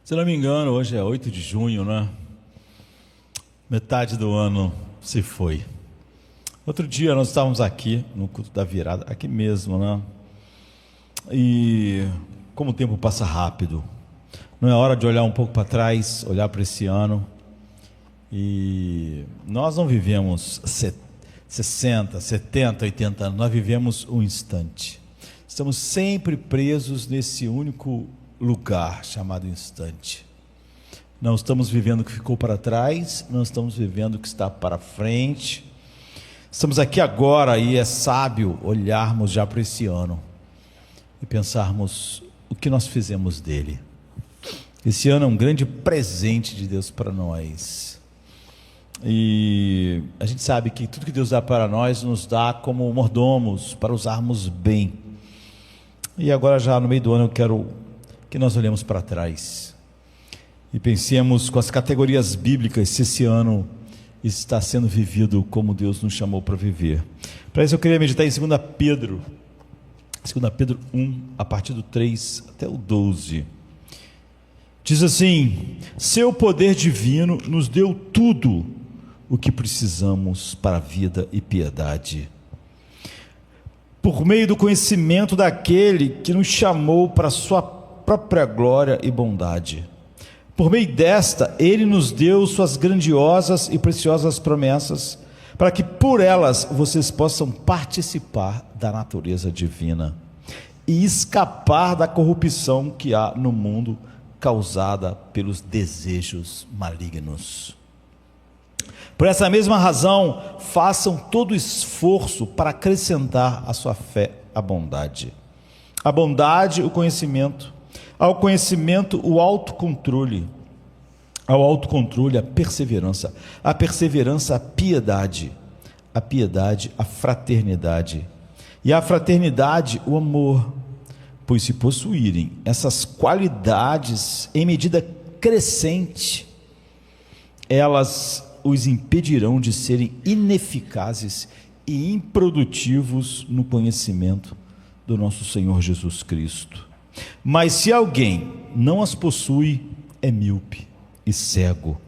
Se não me engano, hoje é 8 de junho, né? Metade do ano se foi. Outro dia nós estávamos aqui, no culto da virada, aqui mesmo, né? E como o tempo passa rápido. Não é hora de olhar um pouco para trás, olhar para esse ano. E nós não vivemos 60, 70, 80 anos, nós vivemos um instante. Estamos sempre presos nesse único lugar chamado instante. Não estamos vivendo o que ficou para trás, não estamos vivendo o que está para frente. Estamos aqui agora e é sábio olharmos já para esse ano e pensarmos o que nós fizemos dele. Esse ano é um grande presente de Deus para nós. E a gente sabe que tudo que Deus dá para nós nos dá como mordomos para usarmos bem. E agora já no meio do ano eu quero que nós olhemos para trás e pensemos com as categorias bíblicas se esse ano está sendo vivido como Deus nos chamou para viver. Para isso eu queria meditar em 2 Pedro 1, a partir do 3 até o 12. Diz assim: seu poder divino nos deu tudo o que precisamos para a vida e piedade, por meio do conhecimento daquele que nos chamou para a sua própria glória e bondade. Por meio desta, ele nos deu suas grandiosas e preciosas promessas, para que por elas vocês possam participar da natureza divina e escapar da corrupção que há no mundo causada pelos desejos malignos. Por essa mesma razão, façam todo esforço para acrescentar à sua fé a bondade, o conhecimento, ao conhecimento o autocontrole, ao autocontrole a perseverança, a piedade, a fraternidade, e a fraternidade o amor, pois se possuírem essas qualidades em medida crescente, elas os impedirão de serem ineficazes e improdutivos no conhecimento do nosso Senhor Jesus Cristo. Mas se alguém não as possui, é míope e cego,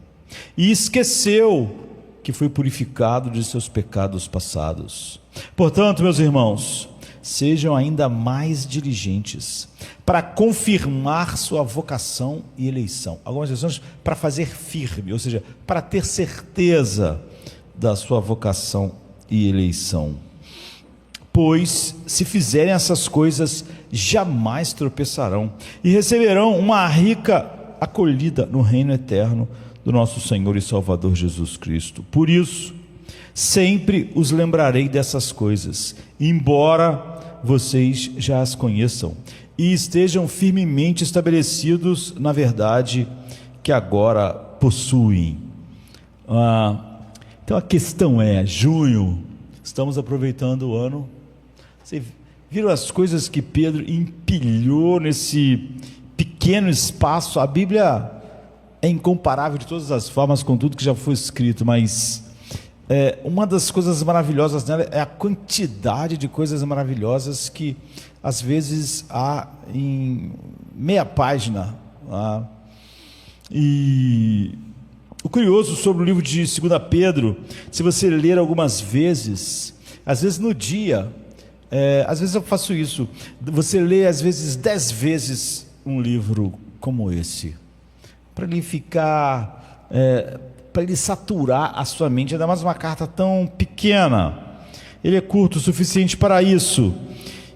e esqueceu que foi purificado de seus pecados passados. Portanto, meus irmãos, sejam ainda mais diligentes para confirmar sua vocação e eleição. Algumas versões para fazer firme, ou seja, para ter certeza da sua vocação e eleição. Pois, se fizerem essas coisas, jamais tropeçarão e receberão uma rica acolhida no reino eterno do nosso Senhor e Salvador Jesus Cristo. Por isso, sempre os lembrarei dessas coisas, embora vocês já as conheçam e estejam firmemente estabelecidos na verdade que agora possuem. Então a questão é, junho, estamos aproveitando o ano. Vocês viram as coisas que Pedro empilhou nesse pequeno espaço? A Bíblia é incomparável de todas as formas com tudo que já foi escrito, mas uma das coisas maravilhosas nela é a quantidade de coisas maravilhosas que às vezes há em meia página. E o curioso sobre o livro de 2 Pedro, se você ler algumas vezes, às vezes no dia, às vezes eu faço isso, você lê às vezes 10 vezes um livro como esse, para ele ficar, para ele saturar a sua mente, ainda mais uma carta tão pequena. Ele é curto o suficiente para isso.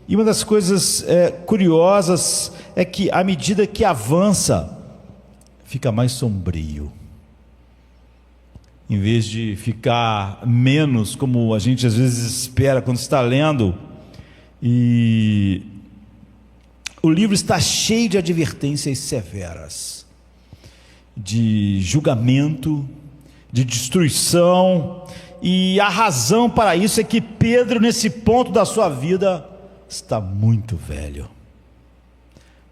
E uma das coisas curiosas é que à medida que avança, fica mais sombrio. Em vez de ficar menos, como a gente às vezes espera quando está lendo, e o livro está cheio de advertências severas, de julgamento, de destruição, e a razão para isso é que Pedro, nesse ponto da sua vida, está muito velho.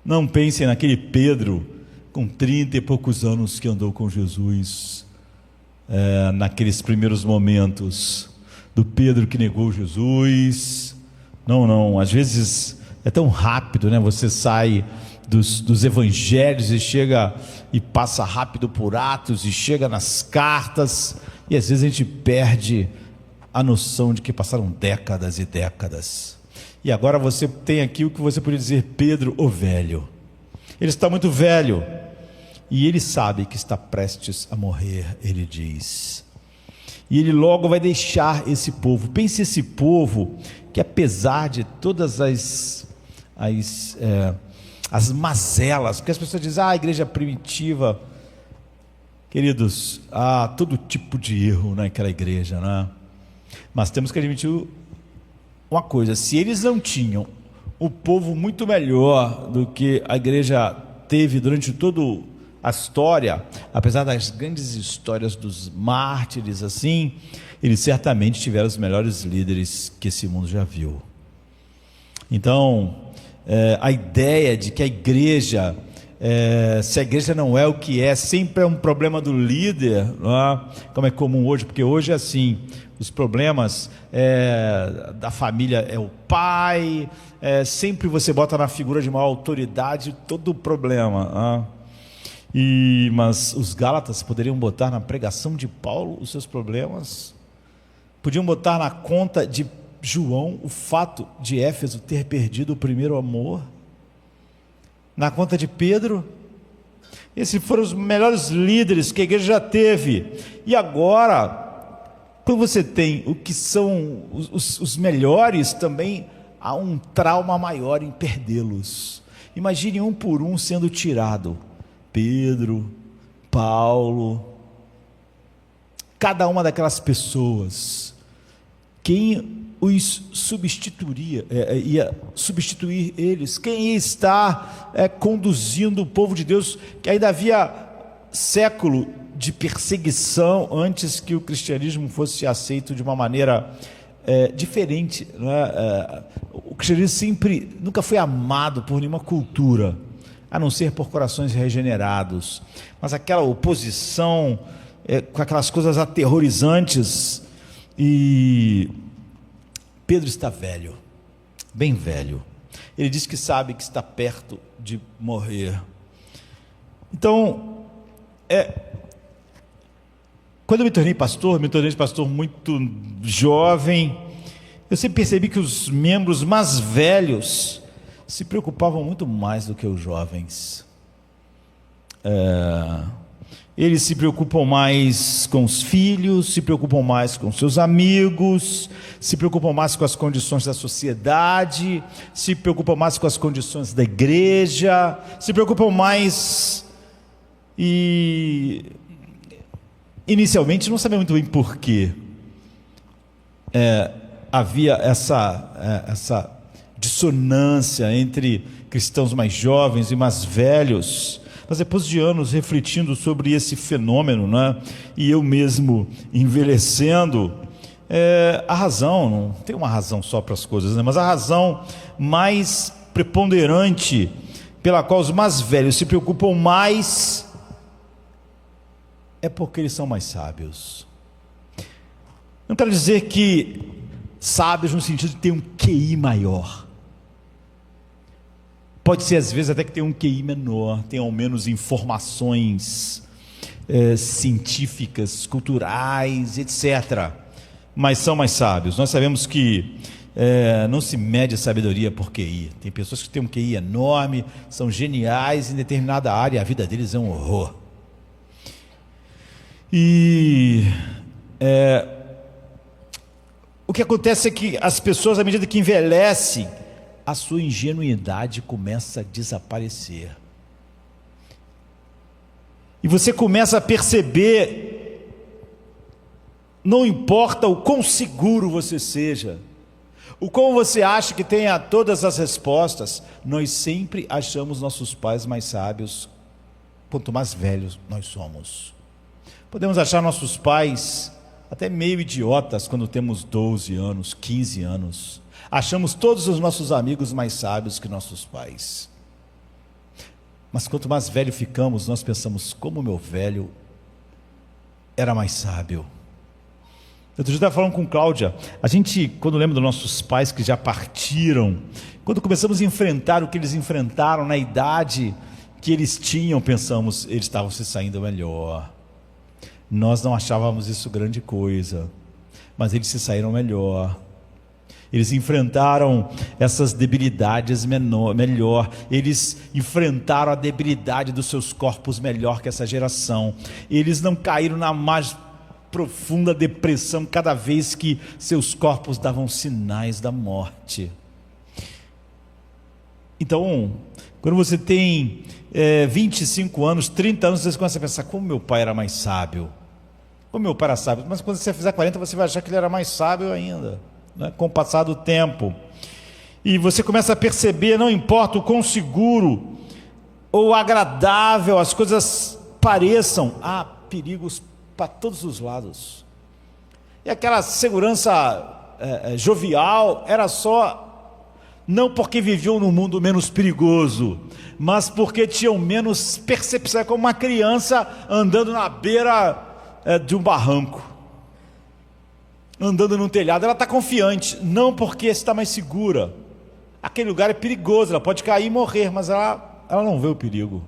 Não pensem naquele Pedro com 30 e poucos anos que andou com Jesus, naqueles primeiros momentos, do Pedro que negou Jesus. Não, às vezes é tão rápido, né? Você sai dos evangelhos, e chega e passa rápido por Atos, e chega nas cartas, e às vezes a gente perde a noção de que passaram décadas e décadas. E agora você tem aqui o que você poderia dizer: Pedro, o velho. Ele está muito velho, e ele sabe que está prestes a morrer, ele diz. E ele logo vai deixar esse povo. Pense esse povo que, apesar de todas as mazelas, porque as pessoas dizem: a igreja primitiva, queridos, há todo tipo de erro naquela igreja, né? Mas temos que admitir uma coisa: se eles não tinham um povo muito melhor do que a igreja teve durante toda a história, apesar das grandes histórias dos mártires, assim, eles certamente tiveram os melhores líderes que esse mundo já viu. Então, a ideia de que a igreja, se a igreja não é o que é, sempre é um problema do líder, não é? Como é comum hoje, porque hoje é assim: os problemas da família é o pai, sempre você bota na figura de maior autoridade todo o problema. Mas os Gálatas poderiam botar na pregação de Paulo os seus problemas, podiam botar na conta de João o fato de Éfeso ter perdido o primeiro amor, na conta de Pedro. Esses foram os melhores líderes que a igreja já teve. E agora, quando você tem o que são os melhores, também há um trauma maior em perdê-los. Imagine um por um sendo tirado: Pedro, Paulo, cada uma daquelas pessoas. Quem os substituiria, ia substituir eles? Quem ia estar conduzindo o povo de Deus, que ainda havia século de perseguição antes que o cristianismo fosse aceito de uma maneira diferente, né? O cristianismo nunca foi amado por nenhuma cultura, a não ser por corações regenerados, mas aquela oposição com aquelas coisas aterrorizantes. E Pedro está velho, bem velho. Ele diz que sabe que está perto de morrer. Então, quando eu me tornei pastor muito jovem, eu sempre percebi que os membros mais velhos se preocupavam muito mais do que os jovens. Eles se preocupam mais com os filhos, se preocupam mais com seus amigos, se preocupam mais com as condições da sociedade, se preocupam mais com as condições da igreja, se preocupam mais. E inicialmente não sabia muito bem porquê. Havia essa dissonância entre cristãos mais jovens e mais velhos. Mas depois de anos refletindo sobre esse fenômeno, né, e eu mesmo envelhecendo, a razão, não tem uma razão só para as coisas, né, mas a razão mais preponderante pela qual os mais velhos se preocupam mais é porque eles são mais sábios. Não quero dizer que sábios no sentido de ter um QI maior. Pode ser às vezes até que tem um QI menor, tem ao menos informações científicas, culturais, etc. Mas são mais sábios. Nós sabemos que não se mede a sabedoria por QI. Tem pessoas que têm um QI enorme, são geniais em determinada área, a vida deles é um horror. E o que acontece é que as pessoas, à medida que envelhecem, a sua ingenuidade começa a desaparecer. E você começa a perceber, não importa o quão seguro você seja, o quão você acha que tenha todas as respostas, nós sempre achamos nossos pais mais sábios, quanto mais velhos nós somos. Podemos achar nossos pais até meio idiotas quando temos 12 anos, 15 anos. Achamos todos os nossos amigos mais sábios que nossos pais. Mas quanto mais velho ficamos, nós pensamos: como meu velho era mais sábio. Outro dia eu estava falando com Cláudia, a gente, quando lembra dos nossos pais que já partiram, quando começamos a enfrentar o que eles enfrentaram na idade que eles tinham, pensamos, eles estavam se saindo melhor. Nós não achávamos isso grande coisa, mas eles se saíram melhor. Eles enfrentaram essas debilidades melhor. Eles enfrentaram a debilidade dos seus corpos melhor que essa geração. Eles não caíram na mais profunda depressão cada vez que seus corpos davam sinais da morte. Então, quando você tem 25 anos, 30 anos, você começa a pensar, como meu pai era mais sábio. Como meu pai era sábio. Mas quando você fizer 40, você vai achar que ele era mais sábio ainda, né? Com o passar do tempo. E você começa a perceber, não importa o quão seguro ou agradável as coisas pareçam, há perigos para todos os lados. E aquela segurança jovial era só, não porque viviam num mundo menos perigoso, mas porque tinham menos percepção. É como uma criança andando na beira de um barranco, andando num telhado. Ela está confiante, não porque está mais segura. Aquele lugar é perigoso, ela pode cair e morrer, mas ela não vê o perigo.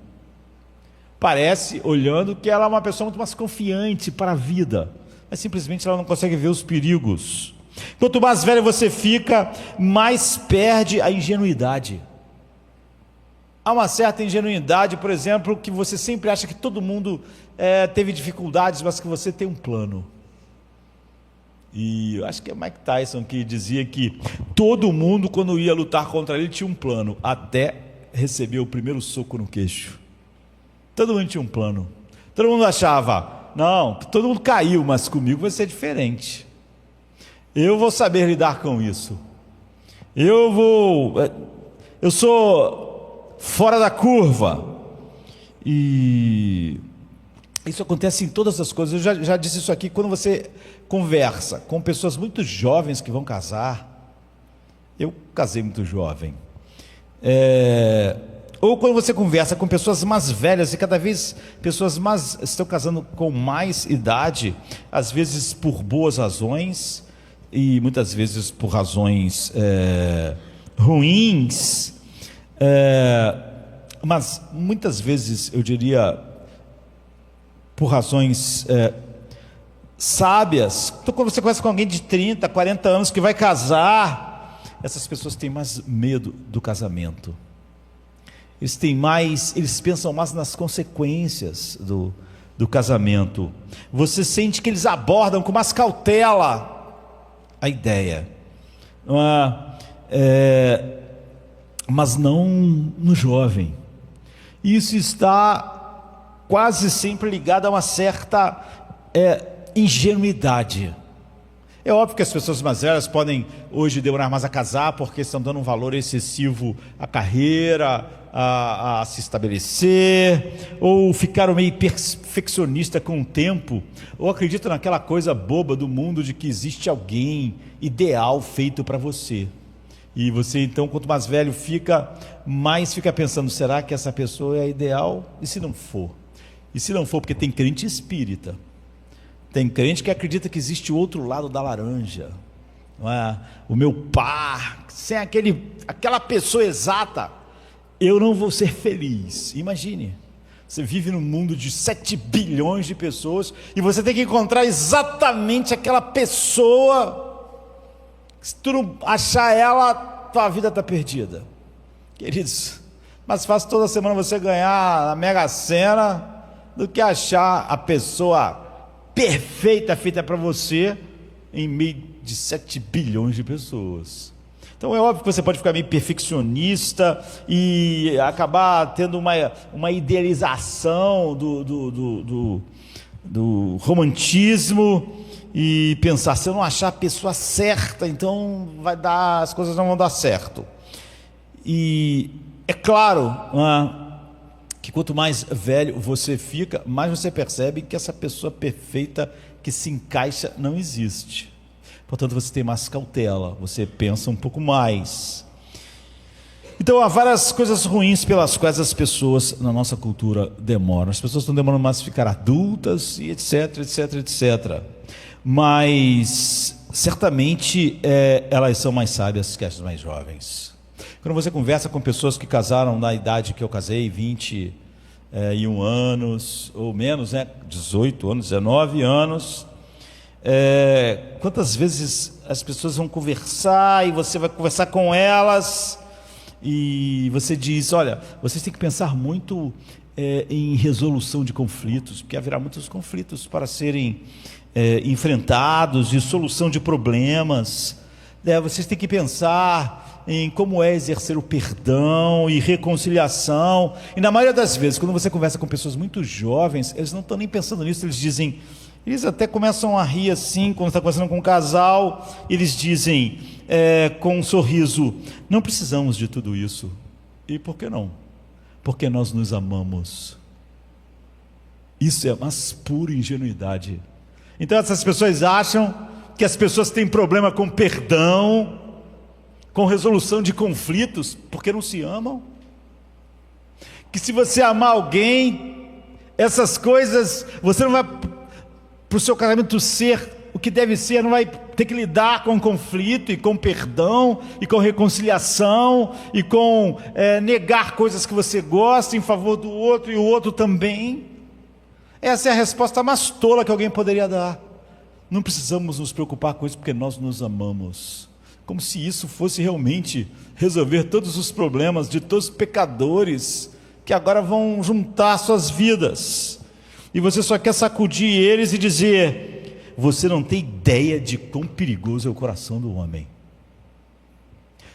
Parece, olhando, que ela é uma pessoa muito mais confiante para a vida, mas simplesmente ela não consegue ver os perigos. Quanto mais velho você fica, mais perde a ingenuidade. Há uma certa ingenuidade, por exemplo, que você sempre acha que todo mundo teve dificuldades, mas que você tem um plano. E eu acho que é Mike Tyson que dizia que todo mundo, quando ia lutar contra ele, tinha um plano, até receber o primeiro soco no queixo. Todo mundo tinha um plano. Todo mundo achava, não, todo mundo caiu, mas comigo vai ser diferente. Eu vou saber lidar com isso. Eu sou fora da curva. E isso acontece em todas as coisas. Eu já disse isso aqui. Quando você conversa com pessoas muito jovens que vão casar, eu casei muito jovem, ou quando você conversa com pessoas mais velhas, e cada vez pessoas mais estão casando com mais idade, às vezes por boas razões, e muitas vezes por razões ruins, mas muitas vezes, eu diria, por razões sábias. Então, quando você conversa com alguém de 30, 40 anos que vai casar, essas pessoas têm mais medo do casamento. Eles pensam mais nas consequências do casamento. Você sente que eles abordam com mais cautela a ideia, mas não no jovem. Isso está quase sempre ligado a uma certa ingenuidade. É óbvio que as pessoas mais velhas podem hoje demorar mais a casar porque estão dando um valor excessivo à carreira, a se estabelecer, ou ficaram meio perfeccionista com o tempo, ou acreditam naquela coisa boba do mundo de que existe alguém ideal feito para você. E você então, quanto mais velho fica, mais fica pensando, será que essa pessoa é ideal? E se não for? E se não for, porque tem crente espírita, tem crente que acredita que existe o outro lado da laranja, não é? O meu par, sem aquela pessoa exata, eu não vou ser feliz. Imagine, você vive num mundo de 7 bilhões de pessoas e você tem que encontrar exatamente aquela pessoa. Se tu não achar ela, tua vida está perdida. Queridos, mais fácil toda semana você ganhar na Mega Sena do que achar a pessoa perfeita feita para você em meio de 7 bilhões de pessoas. Então é óbvio que você pode ficar meio perfeccionista e acabar tendo uma idealização do romantismo e pensar, se eu não achar a pessoa certa, então as coisas não vão dar certo. E é claro, que quanto mais velho você fica, mais você percebe que essa pessoa perfeita que se encaixa não existe. Portanto, você tem mais cautela, você pensa um pouco mais. Então, há várias coisas ruins pelas quais as pessoas na nossa cultura demoram. As pessoas estão demorando mais a ficar adultas, e etc, etc, etc. mas certamente elas são mais sábias que as mais jovens. Quando você conversa com pessoas que casaram na idade que eu casei, 21 anos, ou menos, 18 anos, 19 anos, quantas vezes as pessoas vão conversar e você vai conversar com elas e você diz, olha, vocês têm que pensar muito em resolução de conflitos, porque haverá muitos conflitos para serem enfrentados, e solução de problemas. Vocês têm que pensar em como é exercer o perdão e reconciliação. E na maioria das vezes, quando você conversa com pessoas muito jovens, eles não estão nem pensando nisso. Eles até começam a rir assim, quando está conversando com um casal, eles dizem com um sorriso, não precisamos de tudo isso. E por que não? Porque nós nos amamos. Isso é a mais pura ingenuidade. Então essas pessoas acham que as pessoas têm problema com perdão, com resolução de conflitos, porque não se amam. Que se você amar alguém, essas coisas, você não vai para o seu casamento ser o que deve ser, não vai ter que lidar com conflito, e com perdão, e com reconciliação, e com negar coisas que você gosta em favor do outro, e o outro também. Essa é a resposta mais tola que alguém poderia dar. Não precisamos nos preocupar com isso, porque nós nos amamos. Como se isso fosse realmente resolver todos os problemas de todos os pecadores que agora vão juntar suas vidas. E você só quer sacudir eles e dizer, você não tem ideia de quão perigoso é o coração do homem.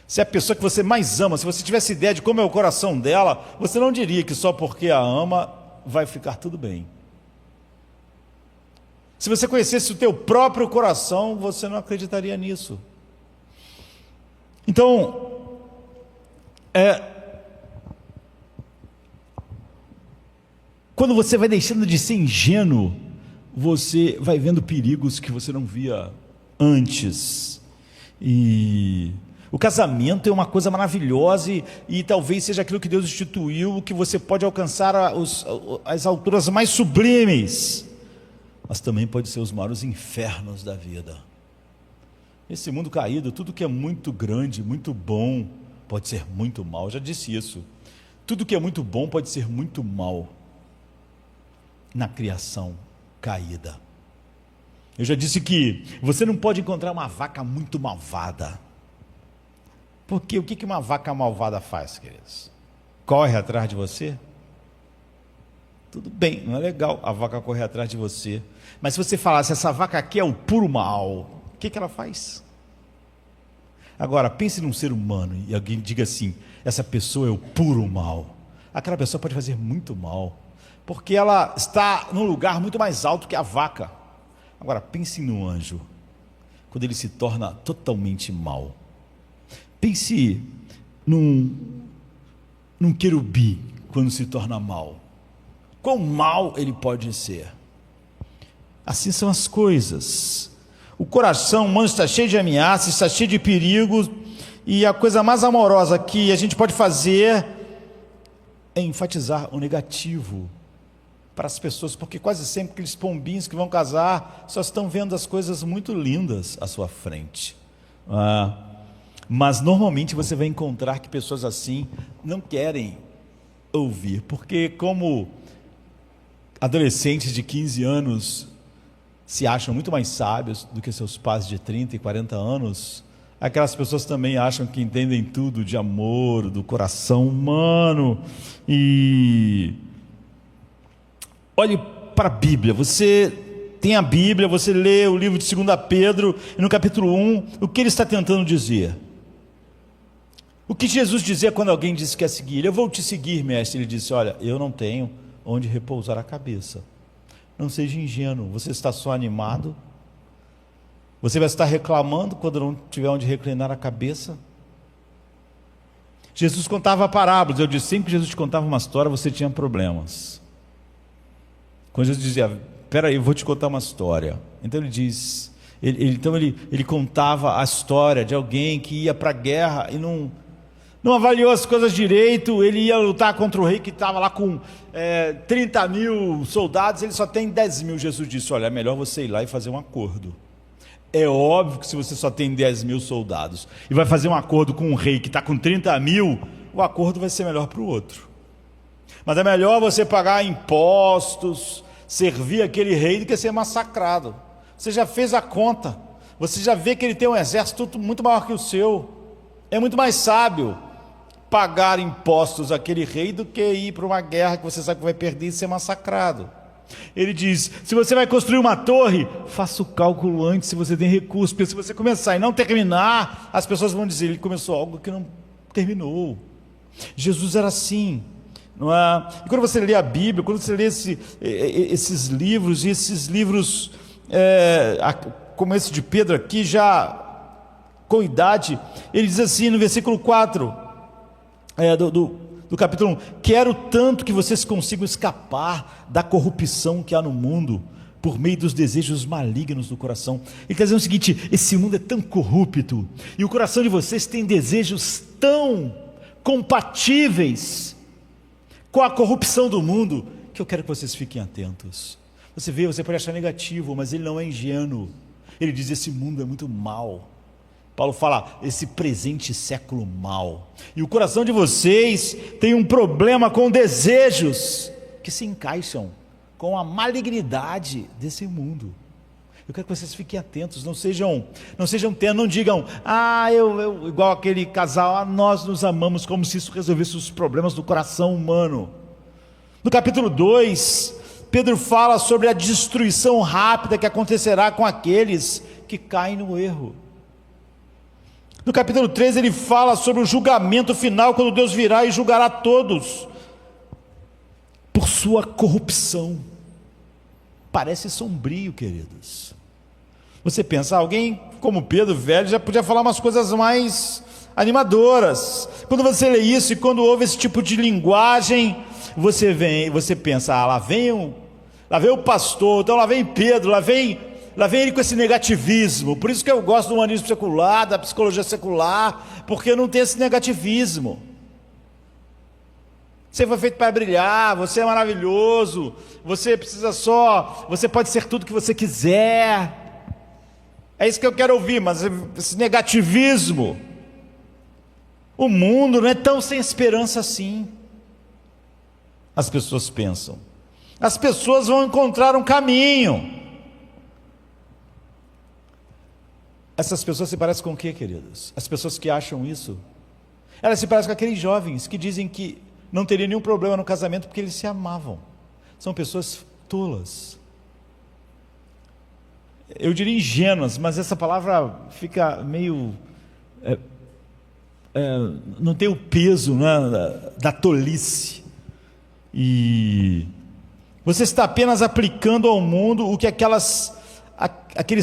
Se é a pessoa que você mais ama, se você tivesse ideia de como é o coração dela, você não diria que só porque a ama vai ficar tudo bem. Se você conhecesse o teu próprio coração, você não acreditaria nisso. Então, quando você vai deixando de ser ingênuo, você vai vendo perigos que você não via antes. E o casamento é uma coisa maravilhosa e talvez seja aquilo que Deus instituiu, que você pode alcançar as alturas mais sublimes, mas também pode ser os maiores infernos da vida. Esse mundo caído, tudo que é muito grande, muito bom, pode ser muito mal. Eu já disse isso. Tudo que é muito bom pode ser muito mal na criação caída. Eu já disse que você não pode encontrar uma vaca muito malvada. Porque o que uma vaca malvada faz, queridos? Corre atrás de você? Tudo bem, não é legal a vaca correr atrás de você. Mas se você falasse, essa vaca aqui é o puro mal, o que ela faz? Agora, pense num ser humano e alguém diga assim, essa pessoa é o puro mal. Aquela pessoa pode fazer muito mal, porque ela está num lugar muito mais alto que a vaca. Agora, pense no anjo, quando ele se torna totalmente mal. Pense num querubim, quando se torna mal. Quão mal ele pode ser. Assim são as coisas. O coração humano está cheio de ameaças, está cheio de perigos, e a coisa mais amorosa que a gente pode fazer é enfatizar o negativo para as pessoas, porque quase sempre aqueles pombinhos que vão casar só estão vendo as coisas muito lindas à sua frente. Mas normalmente você vai encontrar que pessoas assim não querem ouvir, porque como adolescentes de 15 anos se acham muito mais sábios do que seus pais de 30 e 40 anos, aquelas pessoas também acham que entendem tudo de amor, do coração humano. E olhe para a Bíblia, você tem a Bíblia, você lê o livro de 2 Pedro, e no capítulo 1, o que ele está tentando dizer? O que Jesus dizia quando alguém disse que ia seguir ele? Eu vou te seguir, mestre. Ele disse, olha, eu não tenho onde repousar a cabeça. Não seja ingênuo, você está só animado? Você vai estar reclamando quando não tiver onde reclinar a cabeça? Jesus contava parábolas. Eu disse, sempre que Jesus te contava uma história, você tinha problemas. Quando Jesus dizia, espera aí, eu vou te contar uma história. Então ele diz, ele contava a história de alguém que ia para a guerra e não não avaliou as coisas direito. Ele ia lutar contra o rei que estava lá com 30 mil soldados, ele só tem 10 mil. Jesus disse: olha, é melhor você ir lá e fazer um acordo. É óbvio que se você só tem 10 mil soldados e vai fazer um acordo com um rei que está com 30 mil, o acordo vai ser melhor para o outro. Mas é melhor você pagar impostos, servir aquele rei, do que ser massacrado. Você já fez a conta, você já vê que ele tem um exército muito maior que o seu. É muito mais sábio pagar impostos àquele rei do que ir para uma guerra que você sabe que vai perder e ser massacrado. Ele diz: se você vai construir uma torre, faça o cálculo antes se você tem recursos, porque se você começar e não terminar, as pessoas vão dizer: ele começou algo que não terminou. Jesus era assim, não é? E quando você lê a Bíblia, quando você lê esses livros, e esses livros como esse de Pedro aqui, já com idade, ele diz assim no versículo 4 do capítulo 1: quero tanto que vocês consigam escapar da corrupção que há no mundo, por meio dos desejos malignos do coração. Ele está dizendo o seguinte: esse mundo é tão corrupto, e o coração de vocês tem desejos tão compatíveis com a corrupção do mundo, que eu quero que vocês fiquem atentos. Você vê, você pode achar negativo, mas ele não é ingênuo. Ele diz: esse mundo é muito mau. Paulo fala: esse presente século mau. E o coração de vocês tem um problema com desejos que se encaixam com a malignidade desse mundo. Eu quero que vocês fiquem atentos, não digam: eu igual aquele casal, nós nos amamos, como se isso resolvesse os problemas do coração humano. No capítulo 2, Pedro fala sobre a destruição rápida que acontecerá com aqueles que caem no erro. No capítulo 3 ele fala sobre o julgamento final, quando Deus virá e julgará todos por sua corrupção. Parece sombrio, queridos. Você pensa, alguém como Pedro, velho, já podia falar umas coisas mais animadoras. Quando você lê isso e quando ouve esse tipo de linguagem, você pensa: lá vem o pastor, então lá vem Pedro, lá vem ele com esse negativismo. Por isso que eu gosto do humanismo secular, da psicologia secular, porque não tem esse negativismo. Você foi feito para brilhar, você é maravilhoso, você pode ser tudo que você quiser. É isso que eu quero ouvir, mas esse negativismo. O mundo não é tão sem esperança assim. As pessoas pensam. As pessoas vão encontrar um caminho. Essas pessoas se parecem com o quê, queridos? As pessoas que acham isso, elas se parecem com aqueles jovens que dizem que não teria nenhum problema no casamento porque eles se amavam. São pessoas tolas. Eu diria ingênuas, mas essa palavra fica meio... não tem o peso, né, da tolice. E você está apenas aplicando ao mundo o que aqueles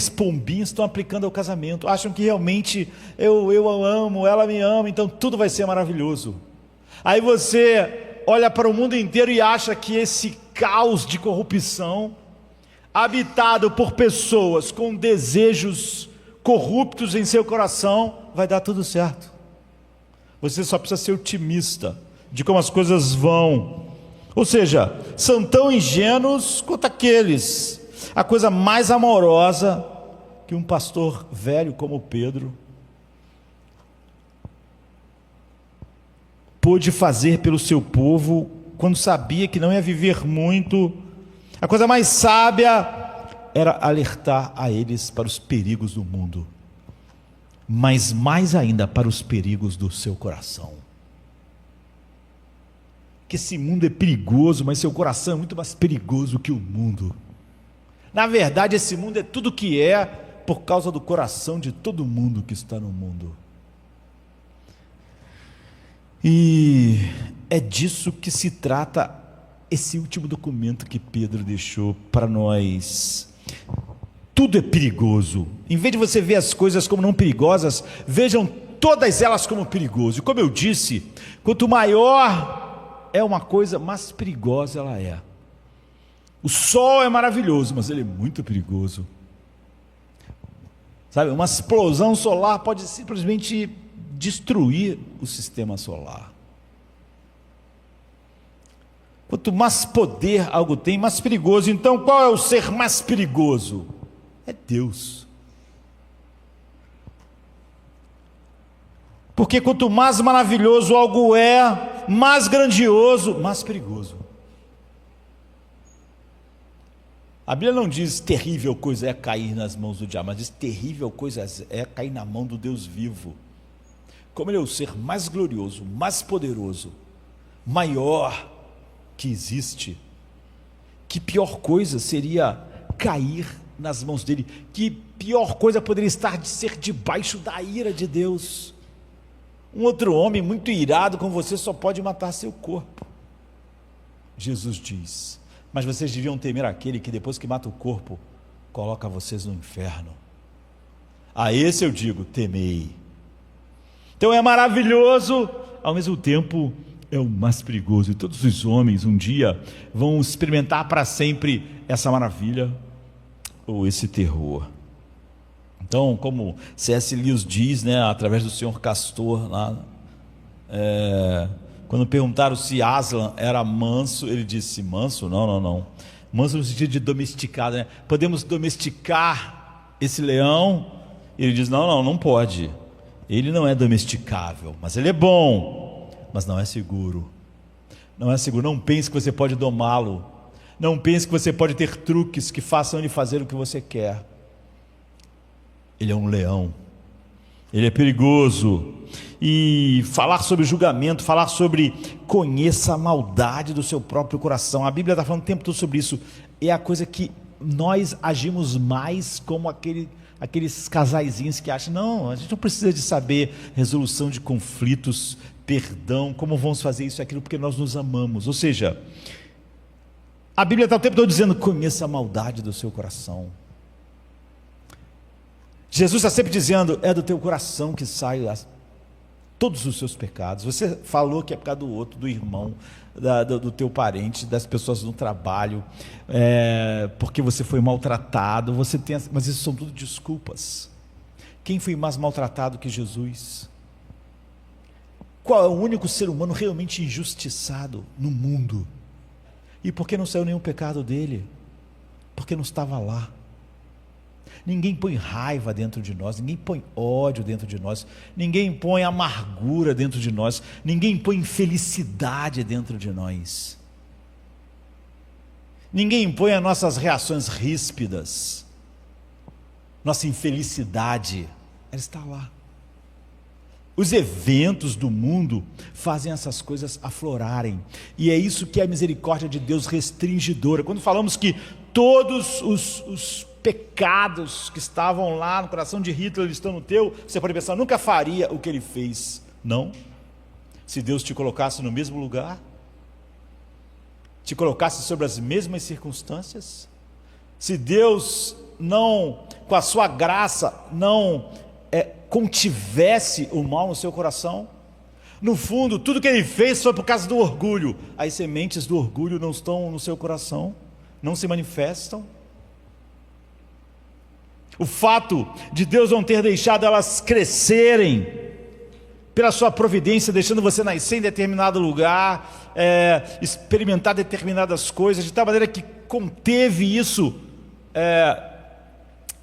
pombinhos estão aplicando ao casamento. Acham que realmente eu amo, ela me ama, então tudo vai ser maravilhoso. Aí você olha para o mundo inteiro e acha que esse caos de corrupção, habitado por pessoas com desejos corruptos em seu coração, vai dar tudo certo. Você só precisa ser otimista de como as coisas vão. Ou seja, são tão ingênuos quanto aqueles. A coisa mais amorosa que um pastor velho como Pedro pôde fazer pelo seu povo, quando sabia que não ia viver muito, a coisa mais sábia era alertar a eles para os perigos do mundo, mas mais ainda para os perigos do seu coração. Que esse mundo é perigoso, mas seu coração é muito mais perigoso que o mundo. Na verdade, esse mundo é tudo o que é por causa do coração de todo mundo que está no mundo. E é disso que se trata esse último documento que Pedro deixou para nós. Tudo é perigoso. Em vez de você ver as coisas como não perigosas, vejam todas elas como perigosas. E como eu disse, quanto maior é uma coisa, mais perigosa ela é. O sol é maravilhoso, mas ele é muito perigoso. Sabe, uma explosão solar pode simplesmente destruir o sistema solar. Quanto mais poder algo tem, mais perigoso. Então, qual é o ser mais perigoso? É Deus. Porque quanto mais maravilhoso algo é, mais grandioso, mais perigoso. A Bíblia não diz terrível coisa é cair nas mãos do diabo, mas diz terrível coisa é cair na mão do Deus vivo. Como Ele é o ser mais glorioso, mais poderoso, maior que existe, que pior coisa seria cair nas mãos dele? Que pior coisa poderia estar de ser debaixo da ira de Deus? Um outro homem muito irado com você só pode matar seu corpo. Jesus diz: mas vocês deviam temer aquele que depois que mata o corpo, coloca vocês no inferno. A esse eu digo, temei. Então é maravilhoso, ao mesmo tempo é o mais perigoso. E todos os homens um dia vão experimentar para sempre essa maravilha ou esse terror. Então, como C.S. Lewis diz, através do Sr. Castor, lá, quando perguntaram se Aslan era manso, ele disse: manso? Não. Manso no sentido de domesticado, Podemos domesticar esse leão? Ele diz: não pode. Ele não é domesticável, mas ele é bom, mas não é seguro. Não é seguro. Não pense que você pode domá-lo. Não pense que você pode ter truques que façam ele fazer o que você quer. Ele é um leão. Ele é perigoso. E falar sobre julgamento, falar sobre conheça a maldade do seu próprio coração. A Bíblia está falando o tempo todo sobre isso. É a coisa que nós agimos mais como aqueles casaizinhos que acham: não, a gente não precisa de saber resolução de conflitos, perdão, como vamos fazer isso e aquilo, porque nós nos amamos. Ou seja, a Bíblia está o tempo todo dizendo: conheça a maldade do seu coração. Jesus está sempre dizendo: é do teu coração que saem todos os seus pecados. Você falou que é pecado do outro, do irmão, do teu parente, das pessoas no trabalho, porque você foi maltratado, mas isso são tudo desculpas. Quem foi mais maltratado que Jesus? Qual é o único ser humano realmente injustiçado no mundo? E por que não saiu nenhum pecado dele? Porque não estava lá. Ninguém põe raiva dentro de nós, ninguém põe ódio dentro de nós, ninguém põe amargura dentro de nós, ninguém põe infelicidade dentro de nós, ninguém põe as nossas reações ríspidas, nossa infelicidade, ela está lá. Os eventos do mundo fazem essas coisas aflorarem, e é isso que é a misericórdia de Deus restringidora. Quando falamos que todos os pecados que estavam lá no coração de Hitler estão no teu, você pode pensar: nunca faria o que ele fez. Não. Se Deus te colocasse no mesmo lugar, te colocasse sobre as mesmas circunstâncias, se Deus não, com a sua graça, não contivesse o mal no seu coração, no fundo, tudo que ele fez foi por causa do orgulho. As sementes do orgulho não estão no seu coração, não se manifestam. O fato de Deus não ter deixado elas crescerem, pela sua providência, deixando você nascer em determinado lugar, experimentar determinadas coisas, de tal maneira que conteve isso,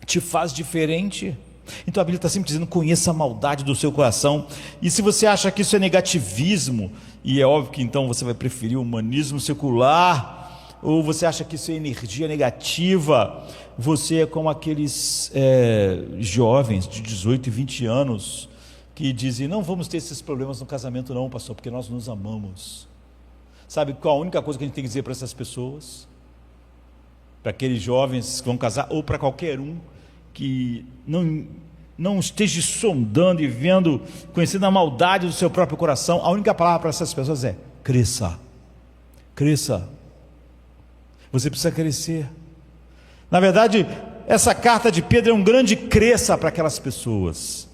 te faz diferente. Então a Bíblia está sempre dizendo: conheça a maldade do seu coração. E se você acha que isso é negativismo, e é óbvio que então você vai preferir o humanismo secular, ou você acha que isso é energia negativa, você é como aqueles jovens de 18 e 20 anos que dizem: não vamos ter esses problemas no casamento não, pastor, porque nós nos amamos. Sabe qual a única coisa que a gente tem que dizer para essas pessoas? Para aqueles jovens que vão casar, ou para qualquer um que não esteja sondando e vendo, conhecendo a maldade do seu próprio coração, a única palavra para essas pessoas é: cresça. Cresça. Você precisa crescer. Na verdade, essa carta de Pedro é um grande cresça para aquelas pessoas.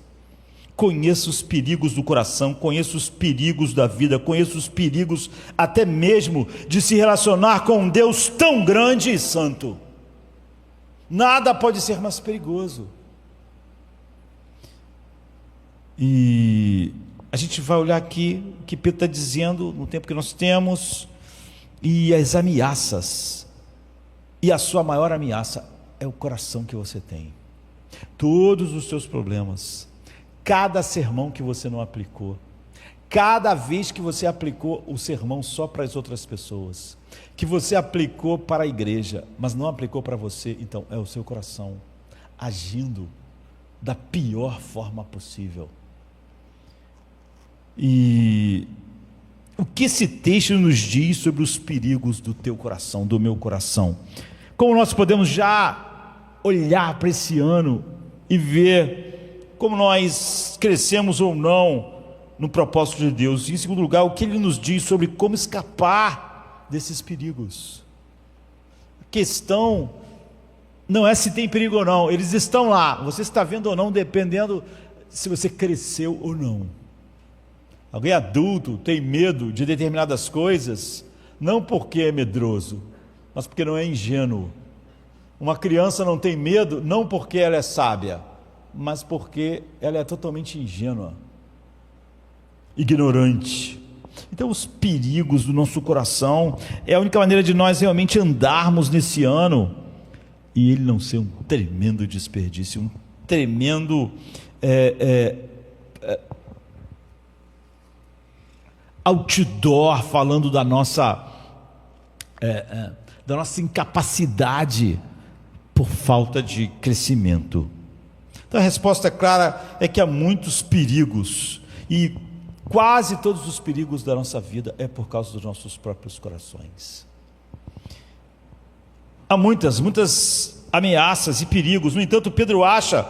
Conheça os perigos do coração, conheça os perigos da vida, conheça os perigos até mesmo de se relacionar com um Deus tão grande e santo. Nada pode ser mais perigoso. E a gente vai olhar aqui o que Pedro está dizendo no tempo que nós temos, e as ameaças, e a sua maior ameaça é o coração que você tem. Todos os seus problemas, cada sermão que você não aplicou, cada vez que você aplicou o sermão só para as outras pessoas, que você aplicou para a igreja, mas não aplicou para você, então é o seu coração agindo da pior forma possível. E o que esse texto nos diz sobre os perigos do teu coração, do meu coração? Como nós podemos já olhar para esse ano e ver como nós crescemos ou não no propósito de Deus? E, em segundo lugar, o que ele nos diz sobre como escapar desses perigos? A questão não é se tem perigo ou não, eles estão lá, você está vendo ou não, dependendo se você cresceu ou não. Alguém adulto tem medo de determinadas coisas, não porque é medroso, mas porque não é ingênuo. Uma criança não tem medo, não porque ela é sábia, mas porque ela é totalmente ingênua, ignorante. Então, os perigos do nosso coração é a única maneira de nós realmente andarmos nesse ano e ele não ser um tremendo desperdício, um tremendo outdoor, falando da nossa incapacidade por falta de crescimento. Então a resposta clara é que há muitos perigos, e quase todos os perigos da nossa vida é por causa dos nossos próprios corações. Há muitas ameaças e perigos. No entanto, Pedro acha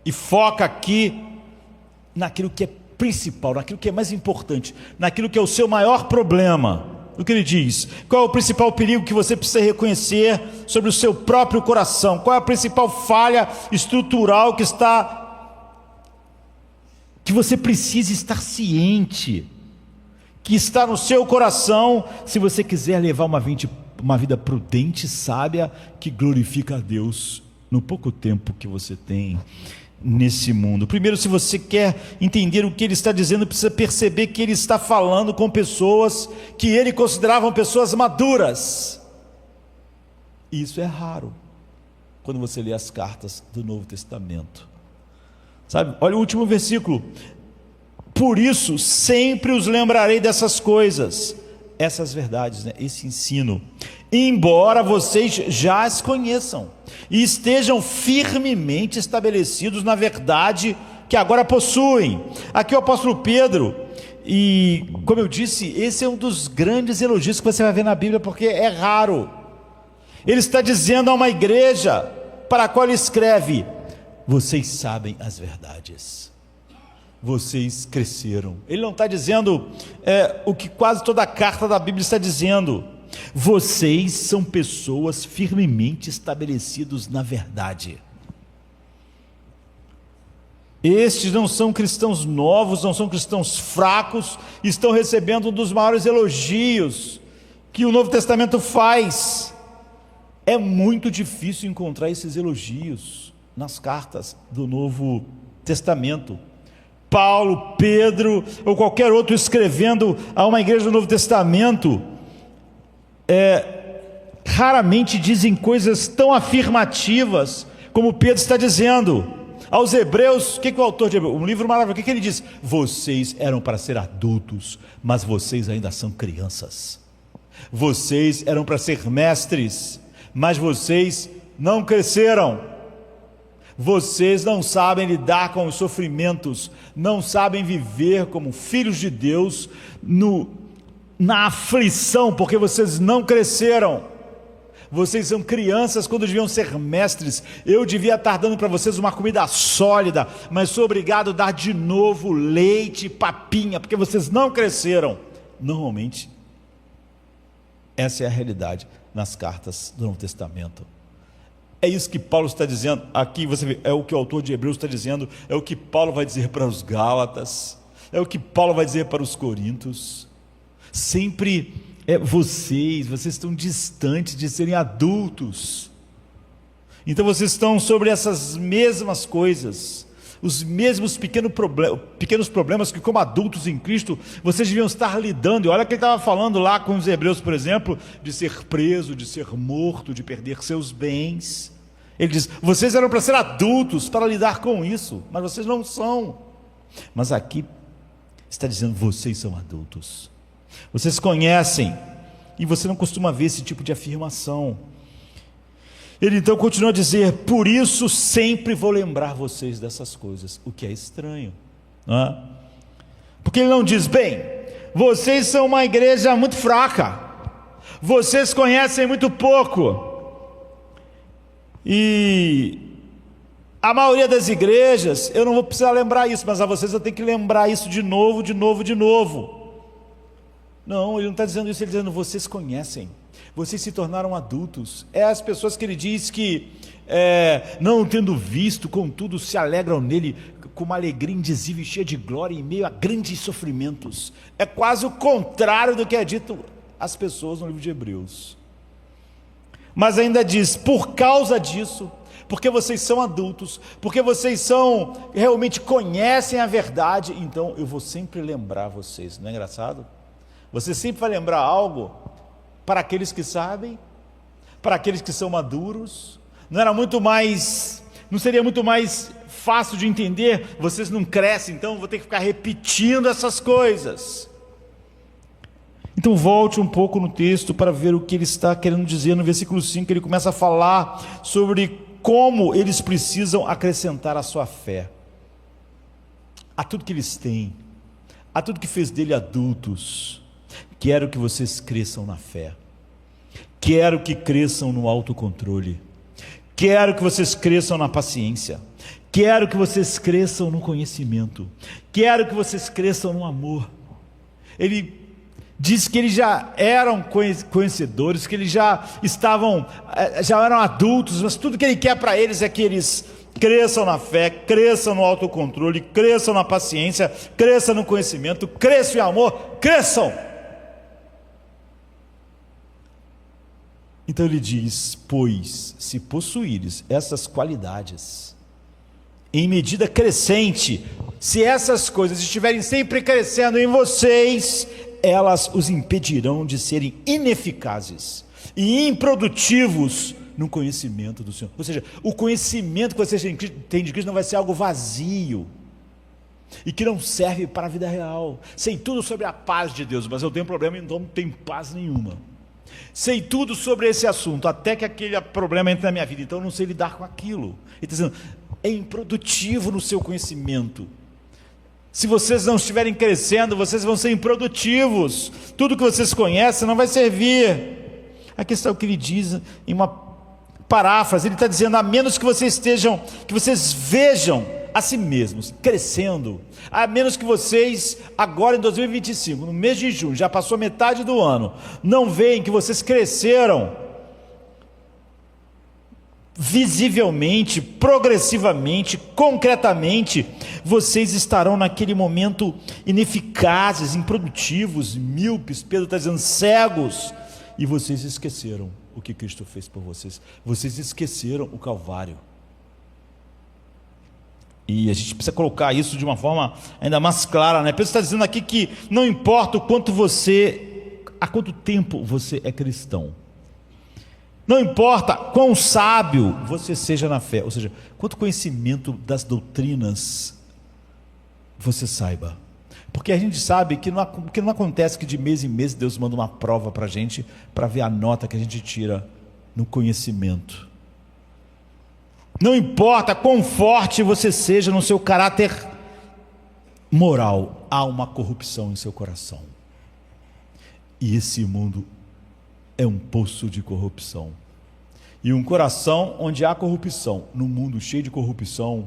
e foca aqui naquilo que é principal, naquilo que é mais importante, naquilo que é o seu maior problema. O que ele diz? Qual é o principal perigo que você precisa reconhecer sobre o seu próprio coração? Qual é a principal falha estrutural que você precisa estar ciente, que está no seu coração, se você quiser levar uma vida prudente, sábia, que glorifica a Deus no pouco tempo que você tem nesse mundo? Primeiro, se você quer entender o que ele está dizendo, precisa perceber que ele está falando com pessoas que ele considerava pessoas maduras. E isso é raro quando você lê as cartas do Novo Testamento. Sabe? Olha o último versículo. Por isso, sempre os lembrarei dessas coisas, essas verdades, né? Esse ensino, embora vocês já as conheçam e estejam firmemente estabelecidos na verdade que agora possuem. Aqui o apóstolo Pedro, e como eu disse, esse é um dos grandes elogios que você vai ver na Bíblia, porque é raro. Ele está dizendo a uma igreja para a qual ele escreve: vocês sabem as verdades, vocês cresceram. Ele não está dizendo o que quase toda a carta da Bíblia está dizendo: vocês são pessoas firmemente estabelecidos na verdade. Estes não são cristãos novos, não são cristãos fracos, estão recebendo um dos maiores elogios que o Novo Testamento faz. É muito difícil encontrar esses elogios nas cartas do Novo Testamento. Paulo, Pedro ou qualquer outro escrevendo a uma igreja do Novo Testamento raramente dizem coisas tão afirmativas como Pedro está dizendo aos Hebreus. O que o autor de Hebreus, um livro maravilhoso, o que ele diz? Vocês eram para ser adultos, mas vocês ainda são crianças. Vocês eram para ser mestres, mas vocês não cresceram. Vocês não sabem lidar com os sofrimentos, não sabem viver como filhos de Deus na aflição, porque vocês não cresceram. Vocês são crianças quando deviam ser mestres. Eu devia estar dando para vocês uma comida sólida, mas sou obrigado a dar de novo leite e papinha, porque vocês não cresceram. Normalmente, essa é a realidade nas cartas do Novo Testamento. É isso que Paulo está dizendo aqui. Você vê, é o que o autor de Hebreus está dizendo, é o que Paulo vai dizer para os Gálatas, é o que Paulo vai dizer para os Coríntios. Sempre vocês estão distantes de serem adultos, então vocês estão sobre essas mesmas coisas. os mesmos pequenos problemas que, como adultos em Cristo, vocês deviam estar lidando. E olha que ele estava falando lá com os hebreus, por exemplo, de ser preso, de ser morto, de perder seus bens. Ele diz, vocês eram para ser adultos, para lidar com isso, mas vocês não são. Mas aqui está dizendo, vocês são adultos. Vocês conhecem, e você não costuma ver esse tipo de afirmação. Ele então continua a dizer, por isso sempre vou lembrar vocês dessas coisas, o que é estranho, não é? Porque ele não diz, bem, vocês são uma igreja muito fraca, vocês conhecem muito pouco, e a maioria das igrejas, eu não vou precisar lembrar isso, mas a vocês eu tenho que lembrar isso de novo. Não, ele não está dizendo isso, ele está dizendo, vocês conhecem, vocês se tornaram adultos. É as pessoas que ele diz que, não tendo visto, contudo se alegram nele, com uma alegria indizível e cheia de glória, em meio a grandes sofrimentos. É quase o contrário do que é dito às pessoas no livro de Hebreus. Mas ainda diz, por causa disso, porque vocês são adultos, porque vocês realmente conhecem a verdade, então eu vou sempre lembrar vocês. Não é engraçado? Você sempre vai lembrar algo para aqueles que sabem, para aqueles que são maduros. Não seria muito mais fácil de entender? Vocês não crescem, então vou ter que ficar repetindo essas coisas. Então volte um pouco no texto para ver o que ele está querendo dizer. No versículo 5 ele começa a falar sobre como eles precisam acrescentar a sua fé a tudo que eles têm, a tudo que fez dele adultos. Quero que vocês cresçam na fé, quero que cresçam no autocontrole, quero que vocês cresçam na paciência, quero que vocês cresçam no conhecimento, quero que vocês cresçam no amor. Ele diz que eles já eram conhecedores, que eles já eram adultos, mas tudo que ele quer para eles é que eles cresçam na fé, cresçam no autocontrole, cresçam na paciência, cresçam no conhecimento, cresçam em amor, cresçam. Então ele diz, pois se possuíres essas qualidades, em medida crescente, se essas coisas estiverem sempre crescendo em vocês, elas os impedirão de serem ineficazes e improdutivos no conhecimento do Senhor. Ou seja, o conhecimento que vocês têm de Cristo não vai ser algo vazio e que não serve para a vida real. Sei tudo sobre a paz de Deus, mas eu tenho problema, então não tenho paz nenhuma. Sei tudo sobre esse assunto, até que aquele problema entre na minha vida, então eu não sei lidar com aquilo. Ele está dizendo, é improdutivo no seu conhecimento. Se vocês não estiverem crescendo, vocês vão ser improdutivos. Tudo que vocês conhecem não vai servir. Aqui está o que ele diz em uma paráfrase. Ele está dizendo, a menos que vocês vejam a si mesmos crescendo, a menos que vocês, agora em 2025, no mês de junho, já passou metade do ano, não veem que vocês cresceram visivelmente, progressivamente, concretamente, vocês estarão naquele momento ineficazes, improdutivos, míopes, Pedro está dizendo cegos, e vocês esqueceram o que Cristo fez por vocês, vocês esqueceram o Calvário. E a gente precisa colocar isso de uma forma ainda mais clara, né? Pedro está dizendo aqui que não importa há quanto tempo você é cristão, não importa quão sábio você seja na fé, ou seja, quanto conhecimento das doutrinas você saiba, porque a gente sabe que não acontece que de mês em mês Deus manda uma prova para a gente, para ver a nota que a gente tira no conhecimento. Não importa quão forte você seja no seu caráter moral, há uma corrupção em seu coração, e esse mundo é um poço de corrupção, e um coração onde há corrupção, num mundo cheio de corrupção,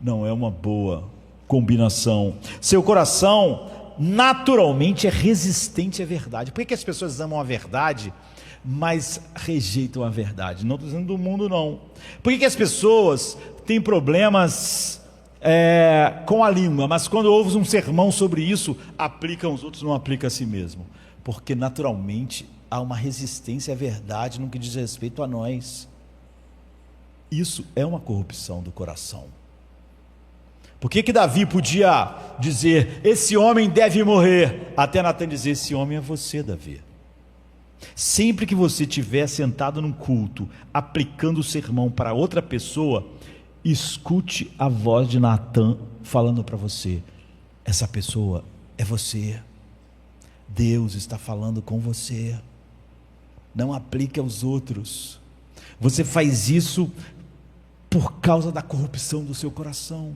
não é uma boa combinação. Seu coração naturalmente é resistente à verdade. Por que as pessoas amam a verdade, mas rejeitam a verdade? Não estou dizendo do mundo, não. Por que as pessoas têm problemas com a língua, mas quando ouvem um sermão sobre isso, aplicam os outros, não aplicam a si mesmo? Porque naturalmente há uma resistência à verdade no que diz respeito a nós. Isso é uma corrupção do coração. Por que Davi podia dizer, esse homem deve morrer, até Natan dizer, esse homem é você, Davi? Sempre que você estiver sentado num culto, aplicando o sermão para outra pessoa, escute a voz de Natan falando para você, essa pessoa é você, Deus está falando com você, não aplique aos outros. Você faz isso por causa da corrupção do seu coração.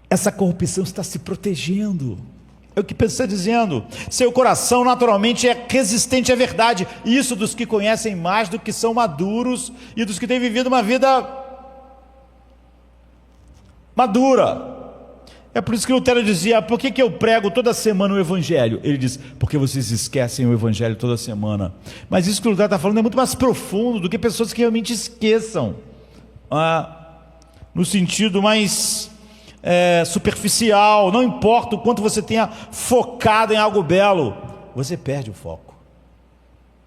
Essa corrupção está se protegendo. É o que Pedro está dizendo. Seu coração naturalmente é resistente à verdade. Isso dos que conhecem mais, do que são maduros e dos que têm vivido uma vida madura. É por isso que Lutero dizia, por que eu prego toda semana o Evangelho? Ele diz, porque vocês esquecem o Evangelho toda semana. Mas isso que o Lutero está falando é muito mais profundo do que pessoas que realmente esqueçam. No sentido mais superficial. Não importa o quanto você tenha focado em algo belo, você perde o foco.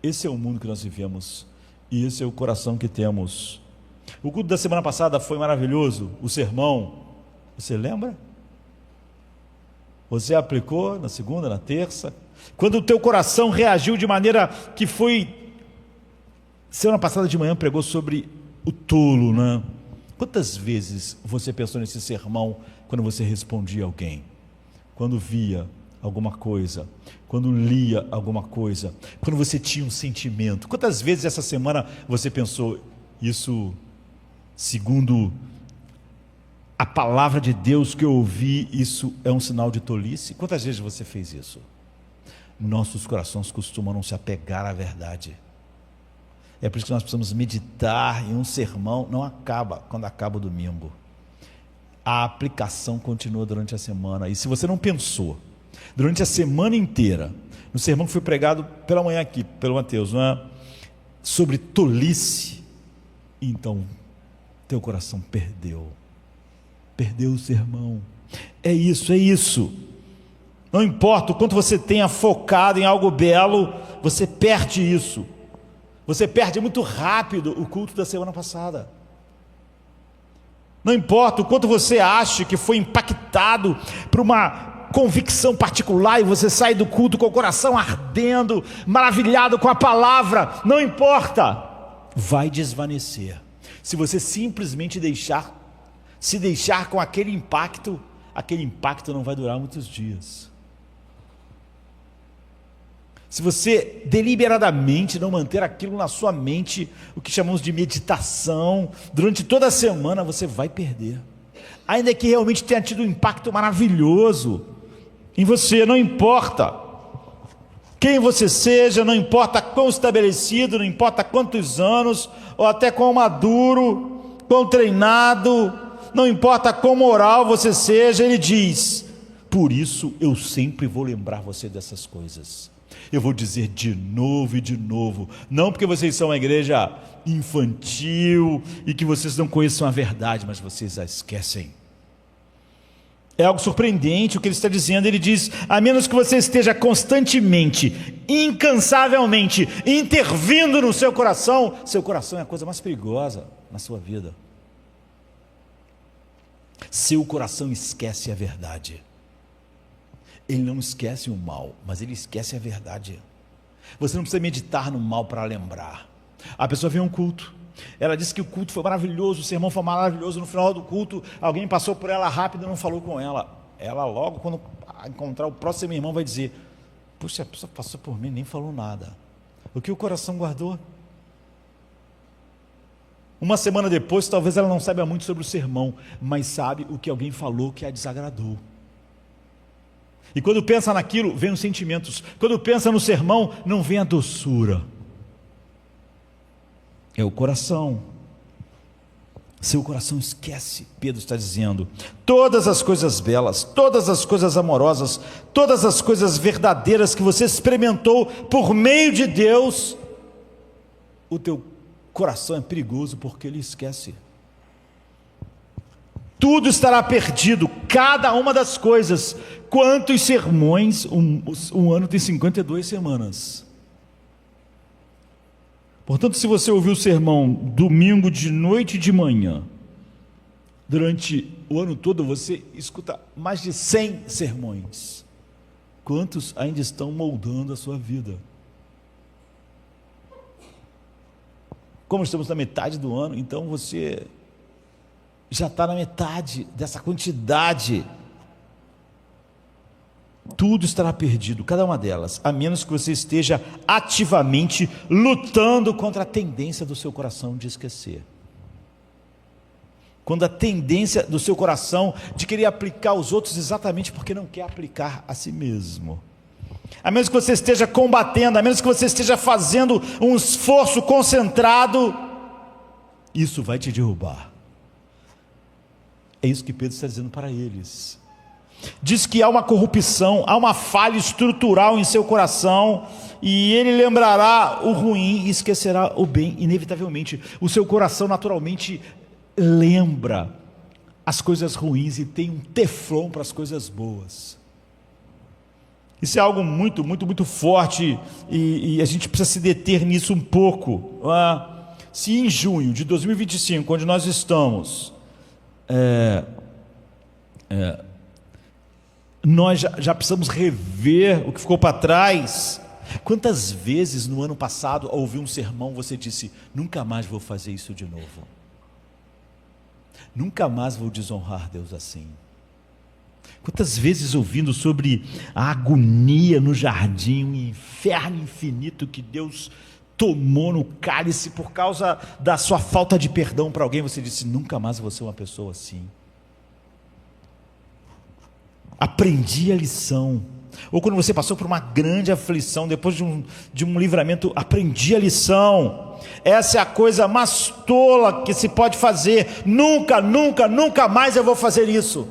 Esse é o mundo que nós vivemos. E esse é o coração que temos. O culto da semana passada foi maravilhoso. O sermão, você lembra? Você aplicou na segunda, na terça, quando o teu coração reagiu de maneira que foi... Semana passada de manhã pregou sobre o tolo, né? Quantas vezes você pensou nesse sermão quando você respondia a alguém? Quando via alguma coisa, quando lia alguma coisa, quando você tinha um sentimento? Quantas vezes essa semana você pensou, isso, segundo a palavra de Deus que eu ouvi, isso é um sinal de tolice? Quantas vezes você fez isso? Nossos corações costumam não se apegar à verdade. É por isso que nós precisamos meditar em um sermão. Não acaba quando acaba o domingo. A aplicação continua durante a semana. E se você não pensou durante a semana inteira, no sermão que foi pregado pela manhã aqui, pelo Mateus, não é? Sobre tolice, então teu coração perdeu o sermão. É isso. Não importa o quanto você tenha focado em algo belo, você perde isso. Você perde muito rápido o culto da semana passada. Não importa o quanto você ache que foi impactado por uma convicção particular e você sai do culto com o coração ardendo, maravilhado com a palavra, não importa, vai desvanecer. Se você simplesmente se deixar com aquele impacto não vai durar muitos dias. Se você deliberadamente não manter aquilo na sua mente, o que chamamos de meditação, durante toda a semana, você vai perder. Ainda que realmente tenha tido um impacto maravilhoso em você, não importa quem você seja, não importa quão estabelecido, não importa quantos anos, ou até quão maduro, quão treinado, não importa quão moral você seja, ele diz, por isso eu sempre vou lembrar você dessas coisas. Eu vou dizer de novo e de novo, não porque vocês são uma igreja infantil e que vocês não conheçam a verdade, mas vocês a esquecem. É algo surpreendente o que ele está dizendo. Ele diz, a menos que você esteja constantemente, incansavelmente intervindo no seu coração é a coisa mais perigosa na sua vida. Seu coração esquece a verdade. Ele não esquece o mal, mas ele esquece a verdade. Você não precisa meditar no mal para lembrar. A pessoa vem a um culto, ela disse que o culto foi maravilhoso, o sermão foi maravilhoso, no final do culto, alguém passou por ela rápido e não falou com ela. Ela logo, quando encontrar o próximo irmão, vai dizer, puxa, a pessoa passou por mim e nem falou nada. O que o coração guardou? Uma semana depois, talvez ela não saiba muito sobre o sermão, mas sabe o que alguém falou que a desagradou. E quando pensa naquilo, vem os sentimentos. Quando pensa no sermão, não vem a doçura. É o coração. Seu coração esquece, Pedro está dizendo. Todas as coisas belas, todas as coisas amorosas, todas as coisas verdadeiras que você experimentou por meio de Deus, o teu coração é perigoso porque ele esquece. Tudo estará perdido, cada uma das coisas. Quantos sermões? Um ano tem 52 semanas. Portanto, se você ouviu o sermão domingo de noite e de manhã, Durante o ano todo você escuta mais de 100 sermões. Quantos ainda estão moldando a sua vida? Como estamos na metade do ano, então você já está na metade dessa quantidade. Tudo estará perdido, cada uma delas, a menos que você esteja ativamente lutando contra a tendência do seu coração de esquecer. Quando a tendência do seu coração de querer aplicar aos outros exatamente porque não quer aplicar a si mesmo. A menos que você esteja combatendo, a menos que você esteja fazendo um esforço concentrado, isso vai te derrubar. É isso que Pedro está dizendo para eles. Diz que há uma corrupção, há uma falha estrutural em seu coração, e ele lembrará o ruim e esquecerá o bem, inevitavelmente. O seu coração naturalmente lembra as coisas ruins e tem um teflon para as coisas boas. Isso é algo muito, muito, muito forte, e a gente precisa se deter nisso um pouco. Se em junho de 2025, onde nós estamos, nós já precisamos rever o que ficou para trás. Quantas vezes no ano passado, ao ouvir um sermão, você disse: nunca mais vou fazer isso de novo, nunca mais vou desonrar Deus assim? Quantas vezes ouvindo sobre a agonia no jardim, o inferno infinito que Deus tomou no cálice por causa da sua falta de perdão para alguém, você disse: nunca mais vou ser uma pessoa assim. Aprendi a lição. Ou quando você passou por uma grande aflição, depois de um livramento, aprendi a lição. Essa é a coisa mais tola que se pode fazer. Nunca, nunca, nunca mais eu vou fazer isso.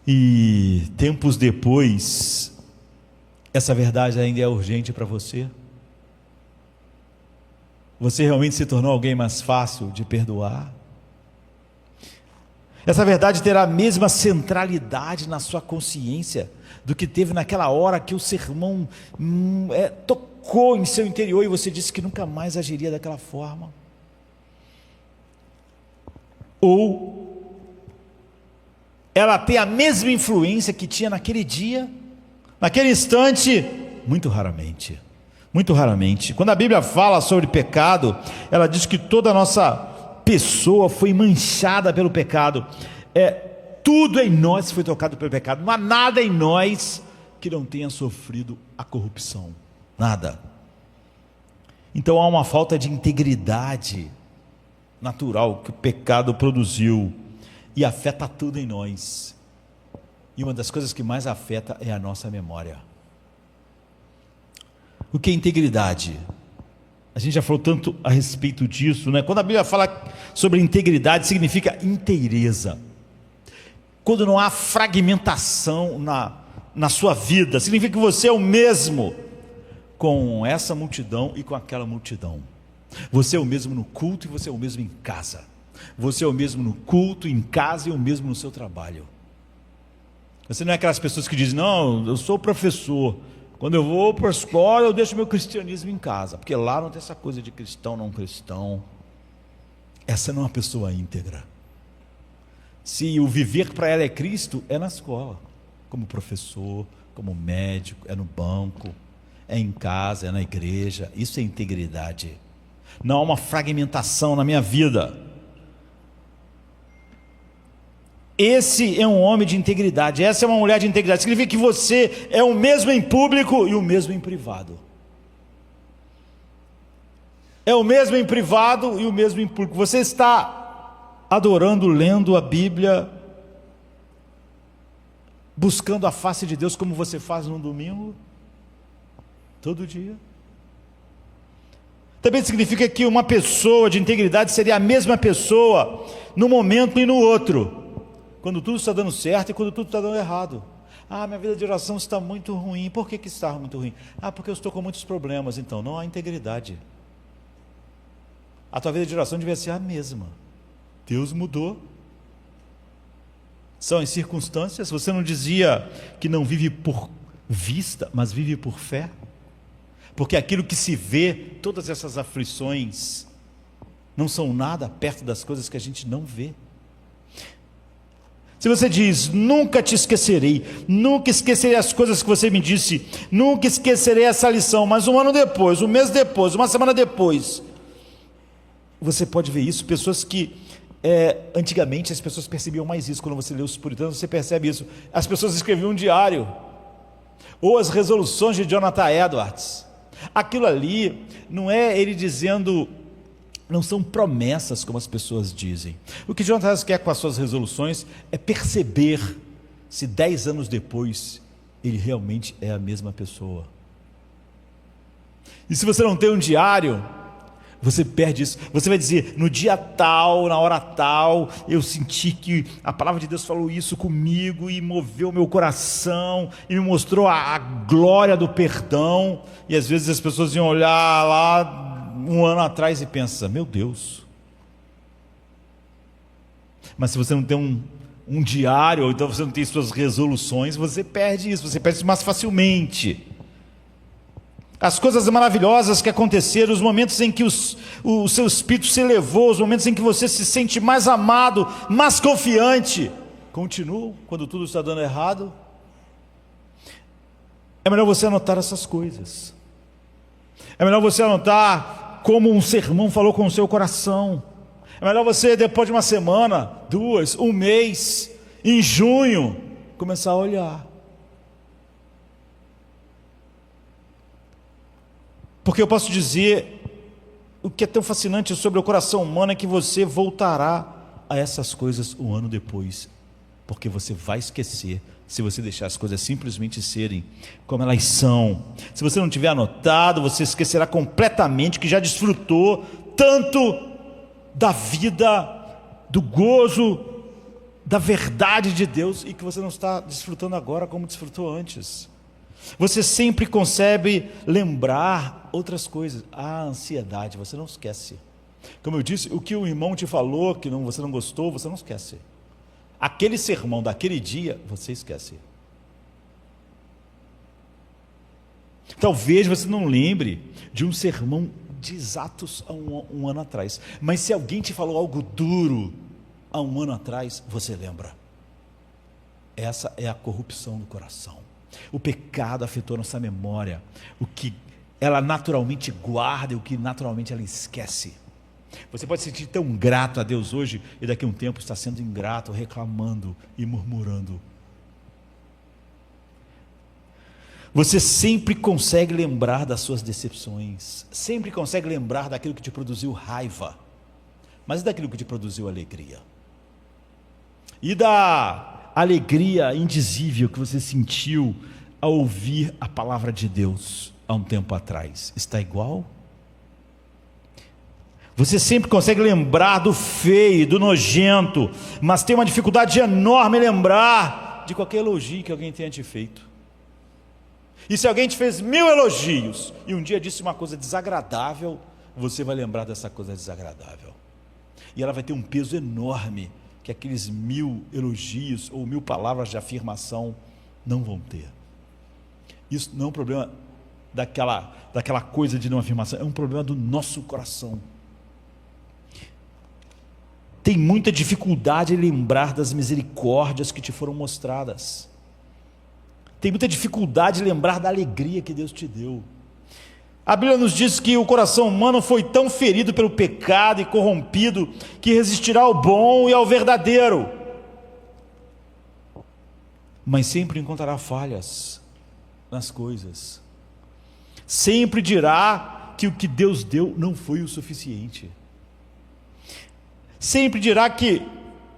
E tempos depois, essa verdade ainda é urgente para você? Você realmente se tornou alguém mais fácil de perdoar? Essa verdade terá a mesma centralidade na sua consciência do que teve naquela hora que o sermão tocou em seu interior e você disse que nunca mais agiria daquela forma? Ou ela tem a mesma influência que tinha naquele dia, naquele instante? Muito raramente, muito raramente. Quando a Bíblia fala sobre pecado, ela diz que toda a nossa pessoa foi manchada pelo pecado. Tudo em nós foi tocado pelo pecado. Não há nada em nós que não tenha sofrido a corrupção, nada. Então há uma falta de integridade natural que o pecado produziu e afeta tudo em nós. E uma das coisas que mais afeta é a nossa memória. O que é integridade? A gente já falou tanto a respeito disso, né? Quando a Bíblia fala sobre integridade, significa inteireza. Quando não há fragmentação na sua vida, significa que você é o mesmo com essa multidão e com aquela multidão. Você é o mesmo no culto e você é o mesmo em casa. Você é o mesmo no culto, em casa, e o mesmo no seu trabalho. Você não é aquelas pessoas que dizem: não, eu sou professor, quando eu vou para a escola eu deixo meu cristianismo em casa, porque lá não tem essa coisa de cristão, não cristão. Essa não é uma pessoa íntegra. Se o viver para ela é Cristo, é na escola, como professor, como médico, é no banco, é em casa, é na igreja. Isso é integridade. Não há uma fragmentação na minha vida. Esse é um homem de integridade, essa é uma mulher de integridade. Significa que você é o mesmo em público e o mesmo em privado. É o mesmo em privado e o mesmo em público. Você está adorando, lendo a Bíblia, buscando a face de Deus como você faz no domingo, todo dia. Também significa que uma pessoa de integridade seria a mesma pessoa no momento e no outro. Quando tudo está dando certo e quando tudo está dando errado. Minha vida de oração está muito ruim. Por que está muito ruim? Porque eu estou com muitos problemas. Então, não há integridade. A tua vida de oração devia ser a mesma. Deus mudou. São as circunstâncias. Você não dizia que não vive por vista, mas vive por fé? Porque aquilo que se vê, todas essas aflições, não são nada perto das coisas que a gente não vê. Se você diz, nunca te esquecerei, nunca esquecerei as coisas que você me disse, nunca esquecerei essa lição, mas um ano depois, um mês depois, uma semana depois, você pode ver isso. Pessoas que, antigamente as pessoas percebiam mais isso. Quando você lê os puritanos, você percebe isso. As pessoas escreviam um diário, ou as resoluções de Jonathan Edwards. Aquilo ali não é ele dizendo, não são promessas como as pessoas dizem. O que Jonathan Edwards quer com as suas resoluções é perceber se 10 anos depois ele realmente é a mesma pessoa. E se você não tem um diário, você perde isso. Você vai dizer, no dia tal, na hora tal, eu senti que a palavra de Deus falou isso comigo e moveu meu coração e me mostrou a glória do perdão. E às vezes as pessoas iam olhar lá um ano atrás e pensam, meu Deus. Mas se você não tem um diário, ou então você não tem suas resoluções, você perde isso mais facilmente. As coisas maravilhosas que aconteceram, os momentos em que o seu espírito se elevou, os momentos em que você se sente mais amado, mais confiante, continuam quando tudo está dando errado. É melhor você anotar essas coisas. É melhor você anotar como um sermão falou com o seu coração. É melhor você, depois de uma semana, 2, um mês, em junho, começar a olhar. Porque eu posso dizer, o que é tão fascinante sobre o coração humano é que você voltará a essas coisas um ano depois, porque você vai esquecer se você deixar as coisas simplesmente serem como elas são. Se você não tiver anotado, você esquecerá completamente que já desfrutou tanto da vida, do gozo, da verdade de Deus, e que você não está desfrutando agora como desfrutou antes. Você sempre consegue lembrar outras coisas. A ansiedade, você não esquece. Como eu disse, o que o irmão te falou, que você não gostou, você não esquece. Aquele sermão daquele dia, você esquece. Talvez você não lembre de um sermão de exatos há um ano atrás, mas se alguém te falou algo duro há um ano atrás, você lembra. Essa é a corrupção do coração. O pecado afetou nossa memória, o que ela naturalmente guarda e o que naturalmente ela esquece. Você pode se sentir tão grato a Deus hoje e daqui a um tempo está sendo ingrato, reclamando e murmurando. Você sempre consegue lembrar das suas decepções, sempre consegue lembrar daquilo que te produziu raiva, mas e daquilo que te produziu alegria? E da alegria indizível que você sentiu ao ouvir a palavra de Deus há um tempo atrás, está igual? Você sempre consegue lembrar do feio, do nojento, mas tem uma dificuldade enorme em lembrar de qualquer elogio que alguém tenha te feito. E se alguém te fez 1000 elogios e um dia disse uma coisa desagradável, você vai lembrar dessa coisa desagradável, e ela vai ter um peso enorme que aqueles 1000 elogios ou 1000 palavras de afirmação não vão ter. Isso não é um problema daquela coisa de não afirmação, é um problema do nosso coração. Tem muita dificuldade em lembrar das misericórdias que te foram mostradas. Tem muita dificuldade em lembrar da alegria que Deus te deu. A Bíblia nos diz que o coração humano foi tão ferido pelo pecado e corrompido que resistirá ao bom e ao verdadeiro, mas sempre encontrará falhas nas coisas. Sempre dirá que o que Deus deu não foi o suficiente. Sempre dirá que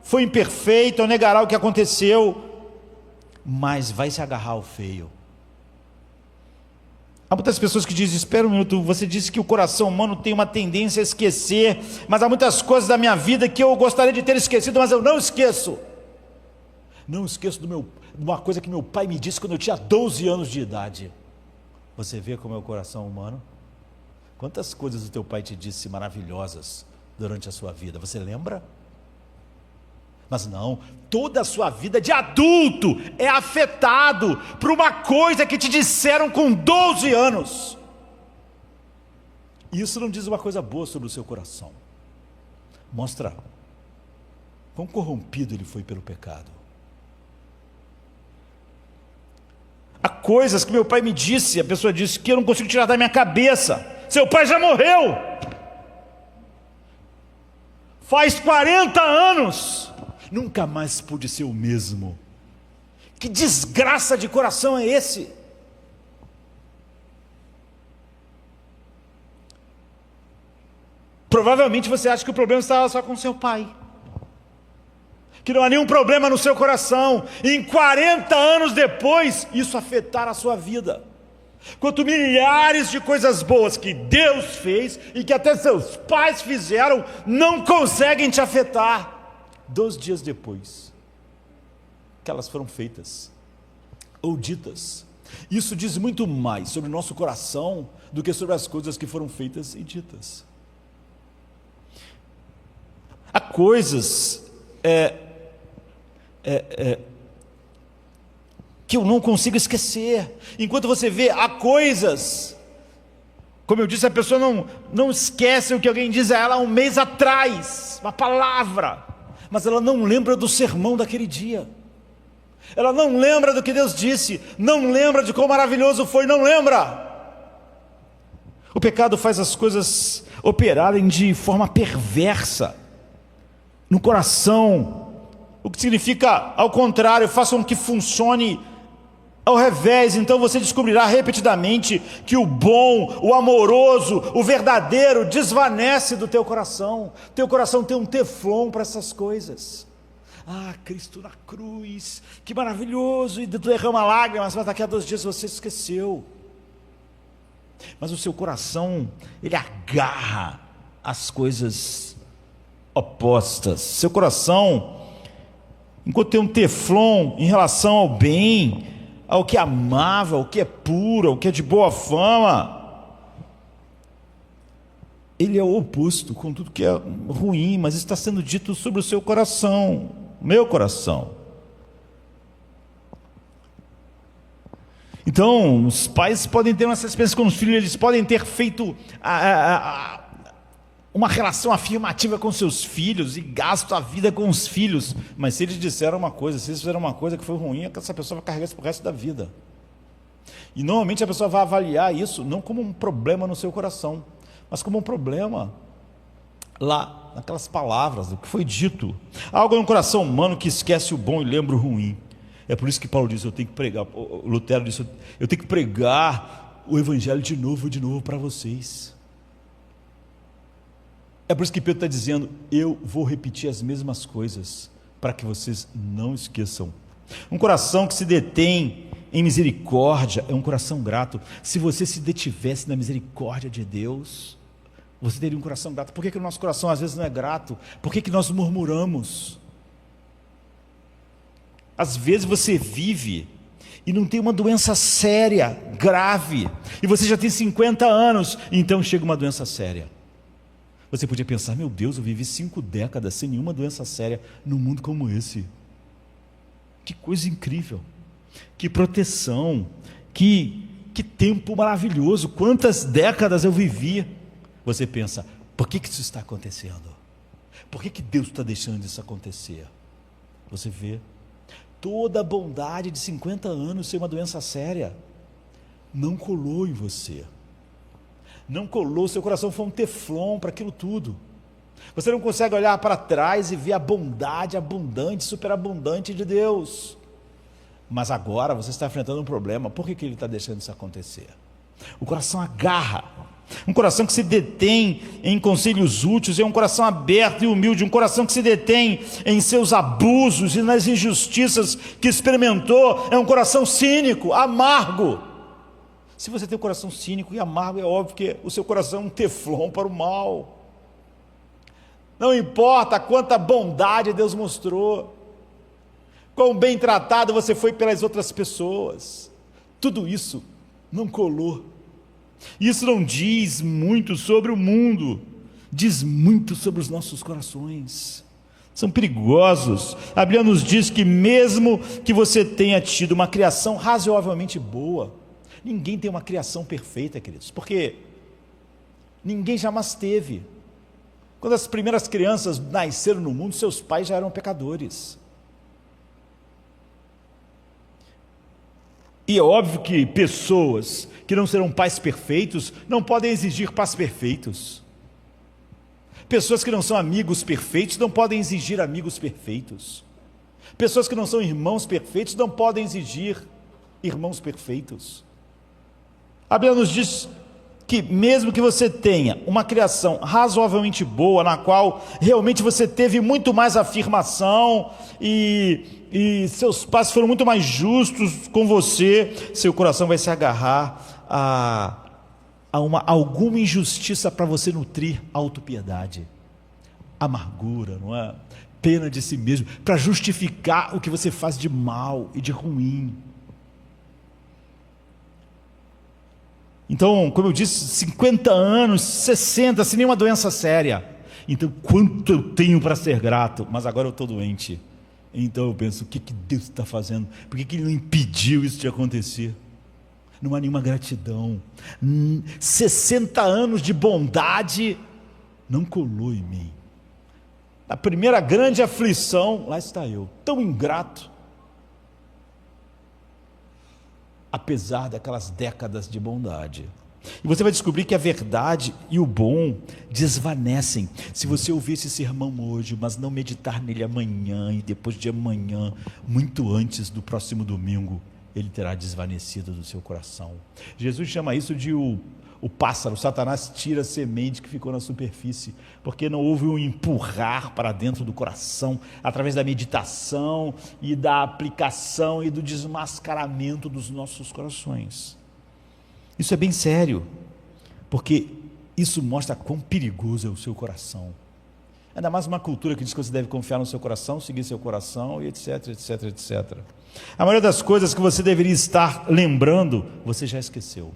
foi imperfeito ou negará o que aconteceu, mas vai se agarrar ao feio. Há muitas pessoas que dizem, espera um minuto, você disse que o coração humano tem uma tendência a esquecer, mas há muitas coisas da minha vida que eu gostaria de ter esquecido, mas eu não esqueço. Não esqueço de uma coisa que meu pai me disse quando eu tinha 12 anos de idade. Você vê como é o coração humano? Quantas coisas o teu pai te disse maravilhosas durante a sua vida, você lembra? Mas não, toda a sua vida de adulto é afetado por uma coisa que te disseram com 12 anos. Isso não diz uma coisa boa sobre o seu coração. mostra quão corrompido ele foi pelo pecado. Há coisas que meu pai me disse, a pessoa disse, que eu não consigo tirar da minha cabeça. Seu pai já morreu. Faz 40 anos. Nunca mais pude ser o mesmo. Que desgraça de coração é esse? Provavelmente você acha que o problema estava só com seu pai, que não há nenhum problema no seu coração, e em 40 anos depois, isso afetar a sua vida. Quanto milhares de coisas boas que Deus fez, e que até seus pais fizeram, não conseguem te afetar, 2 dias depois, que elas foram feitas, ou ditas. Isso diz muito mais sobre o nosso coração, do que sobre as coisas que foram feitas e ditas. Há coisas que eu não consigo esquecer. Enquanto você vê, há coisas, como eu disse, a pessoa não esquece o que alguém diz a ela 1 mês atrás, uma palavra, mas ela não lembra do sermão daquele dia, ela não lembra do que Deus disse, não lembra de quão maravilhoso foi, não lembra. O pecado faz as coisas operarem de forma perversa no coração, o que significa, ao contrário, faça com que funcione ao revés. Então você descobrirá repetidamente que o bom, o amoroso, o verdadeiro desvanece do teu coração. Teu coração tem um teflon para essas coisas. Ah, Cristo na cruz, que maravilhoso, e tu derrama lágrimas, mas daqui a 2 dias você esqueceu. Mas o seu coração, ele agarra as coisas opostas. Seu coração, enquanto tem um teflon em relação ao bem, ao que é amável, ao que é puro, ao que é de boa fama, ele é o oposto, com tudo que é ruim. Mas está sendo dito sobre o seu coração, meu coração. Então, os pais podem ter essa experiência com os filhos, eles podem ter feito uma relação afirmativa com seus filhos e gasto a vida com os filhos, mas se eles disseram uma coisa, se eles fizeram uma coisa que foi ruim, essa pessoa vai carregar isso para o resto da vida. E normalmente a pessoa vai avaliar isso não como um problema no seu coração, mas como um problema lá naquelas palavras, do que foi dito. Há algo no coração humano que esquece o bom e lembra o ruim. É por isso que Paulo diz, eu tenho que pregar, Lutero disse, eu tenho que pregar o evangelho de novo para vocês. É por isso que Pedro está dizendo, eu vou repetir as mesmas coisas, para que vocês não esqueçam. Um coração que se detém em misericórdia é um coração grato. Se você se detivesse na misericórdia de Deus, você teria um coração grato. Por que o nosso coração às vezes não é grato? Por que nós murmuramos? Às vezes você vive e não tem uma doença séria, grave, e você já tem 50 anos, e então chega uma doença séria. Você podia pensar, meu Deus, eu vivi 5 décadas sem nenhuma doença séria num mundo como esse. Que coisa incrível, que proteção, que tempo maravilhoso, quantas décadas eu vivi. Você pensa, por que isso está acontecendo? Por que Deus está deixando isso acontecer? Você vê, toda a bondade de 50 anos sem uma doença séria, não colou em você. Não colou, seu coração foi um teflon para aquilo tudo. Você não consegue olhar para trás e ver a bondade abundante, superabundante de Deus. Mas agora você está enfrentando um problema. Por que Ele está deixando isso acontecer? O coração agarra. Um coração que se detém em conselhos úteis é um coração aberto e humilde. Um coração que se detém em seus abusos e nas injustiças que experimentou é um coração cínico, amargo. Se você tem um coração cínico e amargo, é óbvio que o seu coração é um teflon para o mal. Não importa quanta bondade Deus mostrou, quão bem tratado você foi pelas outras pessoas, tudo isso não colou. Isso não diz muito sobre o mundo, diz muito sobre os nossos corações. São perigosos. A Bíblia nos diz que mesmo que você tenha tido uma criação razoavelmente boa, ninguém tem uma criação perfeita, queridos, porque ninguém jamais teve. Quando as primeiras crianças nasceram no mundo, seus pais já eram pecadores. E é óbvio que pessoas que não serão pais perfeitos não podem exigir pais perfeitos. Pessoas que não são amigos perfeitos não podem exigir amigos perfeitos. Pessoas que não são irmãos perfeitos não podem exigir irmãos perfeitos. A Bíblia nos diz que mesmo que você tenha uma criação razoavelmente boa, na qual realmente você teve muito mais afirmação e seus pais foram muito mais justos com você, seu coração vai se agarrar a alguma injustiça para você nutrir autopiedade, amargura, não é? Pena de si mesmo, para justificar o que você faz de mal e de ruim. Então, como eu disse, 50 anos, 60, sem nenhuma doença séria. Então, quanto eu tenho para ser grato? Mas agora eu estou doente. Então eu penso, o que Deus está fazendo? Por que Ele não impediu isso de acontecer? Não há nenhuma gratidão. 60 anos de bondade não colou em mim. Na primeira grande aflição, lá está eu, tão ingrato. Apesar daquelas décadas de bondade. E você vai descobrir que a verdade e o bom desvanecem. Se você ouvir esse sermão hoje, mas não meditar nele amanhã e depois de amanhã, muito antes do próximo domingo, ele terá desvanecido do seu coração. Jesus chama isso de o pássaro. Satanás tira a semente que ficou na superfície, porque não houve um empurrar para dentro do coração, através da meditação e da aplicação e do desmascaramento dos nossos corações. Isso é bem sério, porque isso mostra quão perigoso é o seu coração. Ainda mais uma cultura que diz que você deve confiar no seu coração, seguir seu coração, e etc, etc, etc. A maioria das coisas que você deveria estar lembrando, você já esqueceu.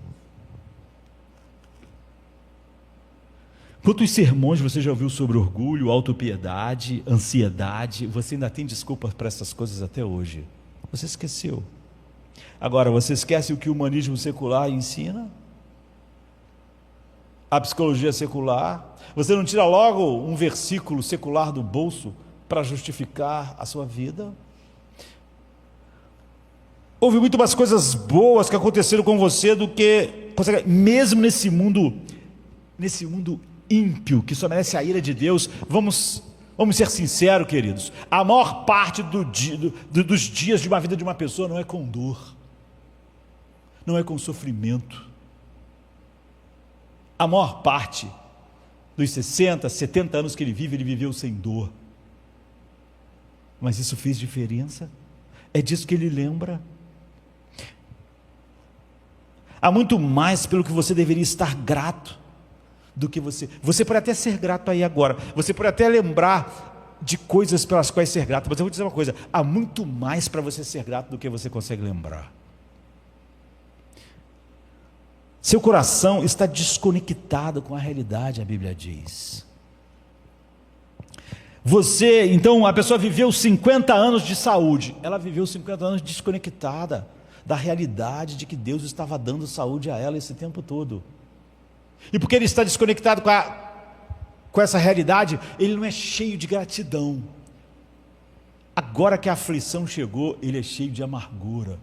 Quantos sermões você já ouviu sobre orgulho, autopiedade, ansiedade? Você ainda tem desculpas para essas coisas até hoje. Você esqueceu. Agora, você esquece o que o humanismo secular ensina? A psicologia secular? Você não tira logo um versículo secular do bolso para justificar a sua vida? Houve muito mais coisas boas que aconteceram com você do que, mesmo nesse mundo ímpio, que só merece a ira de Deus. Vamos ser sinceros, queridos, a maior parte dos dias de uma vida de uma pessoa não é com dor, não é com sofrimento. A maior parte dos 60, 70 anos que ele viveu sem dor. Mas isso fez diferença? É disso que ele lembra? Há muito mais pelo que você deveria estar grato do que você pode até ser grato aí agora, você pode até lembrar de coisas pelas quais ser grato, mas eu vou dizer uma coisa, há muito mais para você ser grato do que você consegue lembrar. Seu coração está desconectado com a realidade, a Bíblia diz. Então, a pessoa viveu 50 anos de saúde, ela viveu 50 anos desconectada da realidade de que Deus estava dando saúde a ela esse tempo todo. E porque ele está desconectado com essa realidade, ele não é cheio de gratidão. Agora que a aflição chegou, ele é cheio de amargura.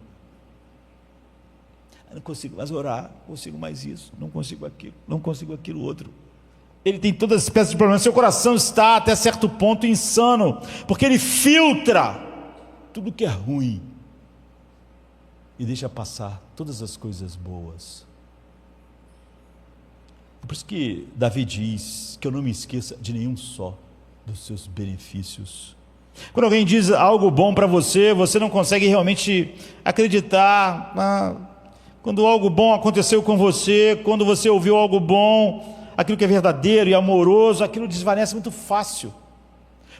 Eu não consigo mais orar, não consigo mais isso, não consigo aquilo outro. Ele tem todas as espécies de problemas. Seu coração está até certo ponto insano, porque ele filtra tudo que é ruim e deixa passar todas as coisas boas. Por isso que Davi diz que eu não me esqueça de nenhum só dos seus benefícios. Quando alguém diz algo bom para você, você não consegue realmente acreditar. Quando algo bom aconteceu com você, quando você ouviu algo bom, aquilo que é verdadeiro e amoroso, aquilo desvanece muito fácil.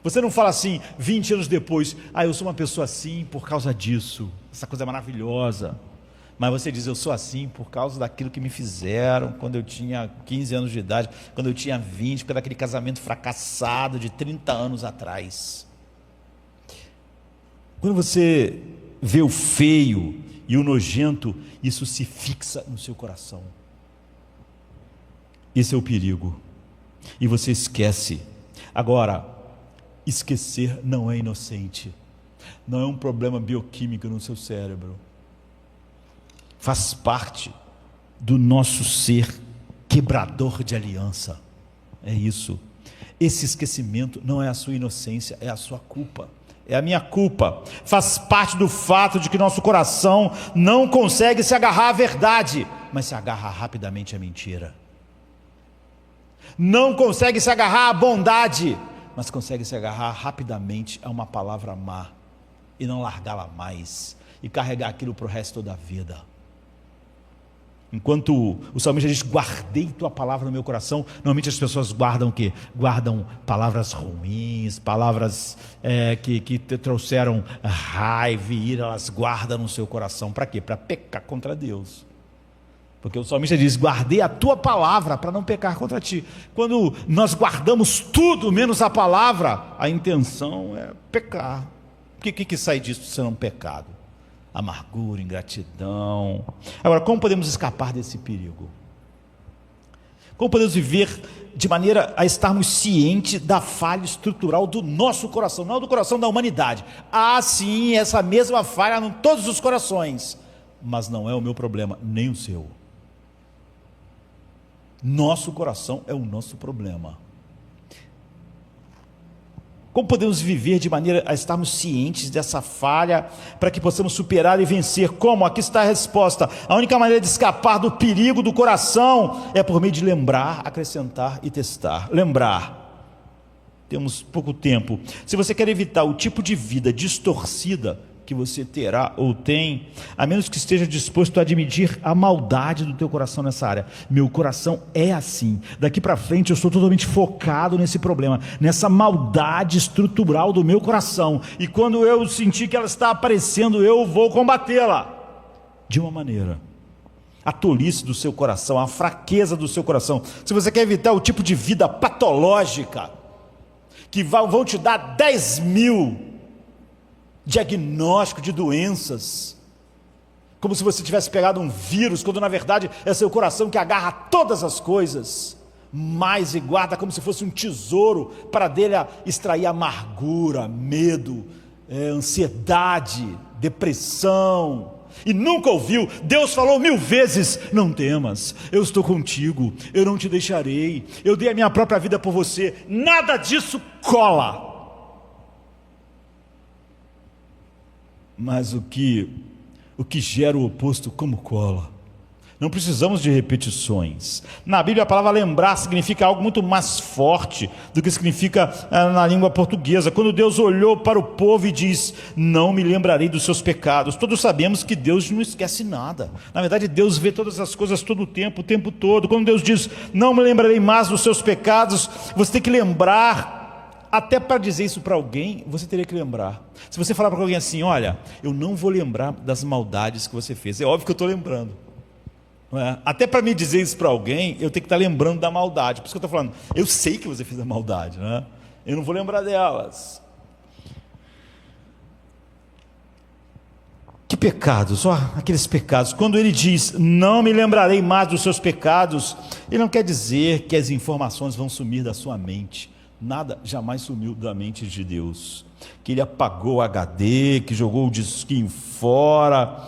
Você não fala assim, 20 anos depois, eu sou uma pessoa assim por causa disso, essa coisa é maravilhosa. Mas você diz, eu sou assim por causa daquilo que me fizeram quando eu tinha 15 anos de idade, quando eu tinha 20, por causa daquele casamento fracassado de 30 anos atrás. Quando você vê o feio e o nojento, isso se fixa no seu coração. Esse é o perigo. E você esquece Agora, esquecer não é inocente, não é um problema bioquímico no seu cérebro, faz parte do nosso ser quebrador de aliança, é isso. Esse esquecimento não é a sua inocência, é a sua culpa, é a minha culpa, faz parte do fato de que nosso coração não consegue se agarrar à verdade, mas se agarra rapidamente à mentira, não consegue se agarrar à bondade, mas consegue se agarrar rapidamente a uma palavra má, e não largá-la mais, e carregar aquilo para o resto da vida. Enquanto o salmista diz, guardei tua palavra no meu coração, normalmente as pessoas guardam o quê? Guardam palavras ruins, palavras que te trouxeram raiva e ira, elas guardam no seu coração. Para quê? Para pecar contra Deus. Porque o salmista diz, guardei a tua palavra para não pecar contra ti. Quando nós guardamos tudo menos a palavra, a intenção é pecar. O que sai disso senão um pecado? Amargura, ingratidão. Agora, como podemos escapar desse perigo? Como podemos viver de maneira a estarmos cientes da falha estrutural do nosso coração, não do coração da humanidade? Há sim essa mesma falha em todos os corações, mas não é o meu problema, nem o seu. Nosso coração é o nosso problema. Como podemos viver de maneira a estarmos cientes dessa falha, para que possamos superar e vencer? Como? Aqui está a resposta. A única maneira de escapar do perigo do coração é por meio de lembrar, acrescentar e testar. Lembrar. Temos pouco tempo. Se você quer evitar o tipo de vida distorcida que você terá ou tem, a menos que esteja disposto a admitir a maldade do teu coração nessa área. Meu coração é assim, daqui para frente eu estou totalmente focado nesse problema, nessa maldade estrutural do meu coração, e quando eu sentir que ela está aparecendo, eu vou combatê-la, de uma maneira, a tolice do seu coração, a fraqueza do seu coração. Se você quer evitar o tipo de vida patológica, que vão te dar 10.000 diagnóstico de doenças, como se você tivesse pegado um vírus, quando na verdade é seu coração que agarra todas as coisas, mais e guarda como se fosse um tesouro, para dele extrair amargura, medo, ansiedade, depressão, e nunca ouviu. Deus falou 1000 vezes, não temas, eu estou contigo, eu não te deixarei, eu dei a minha própria vida por você. Nada disso cola. Mas o que gera o oposto, como cola? Não precisamos de repetições. Na Bíblia a palavra lembrar significa algo muito mais forte do que significa na língua portuguesa. Quando Deus olhou para o povo e diz, não me lembrarei dos seus pecados, todos sabemos que Deus não esquece nada. Na verdade Deus vê todas as coisas todo o tempo todo. Quando Deus diz, não me lembrarei mais dos seus pecados, você tem que lembrar. Até para dizer isso para alguém, você teria que lembrar. Se você falar para alguém assim, olha, eu não vou lembrar das maldades que você fez, é óbvio que eu estou lembrando, não é? Até para me dizer isso para alguém, eu tenho que estar lembrando da maldade. Por isso que eu estou falando, eu sei que você fez a maldade, não é? Eu não vou lembrar delas. Que pecados? Só aqueles pecados. Quando ele diz, não me lembrarei mais dos seus pecados, ele não quer dizer que as informações vão sumir da sua mente. Nada jamais sumiu da mente de Deus, que ele apagou o HD, que jogou o disquinho fora,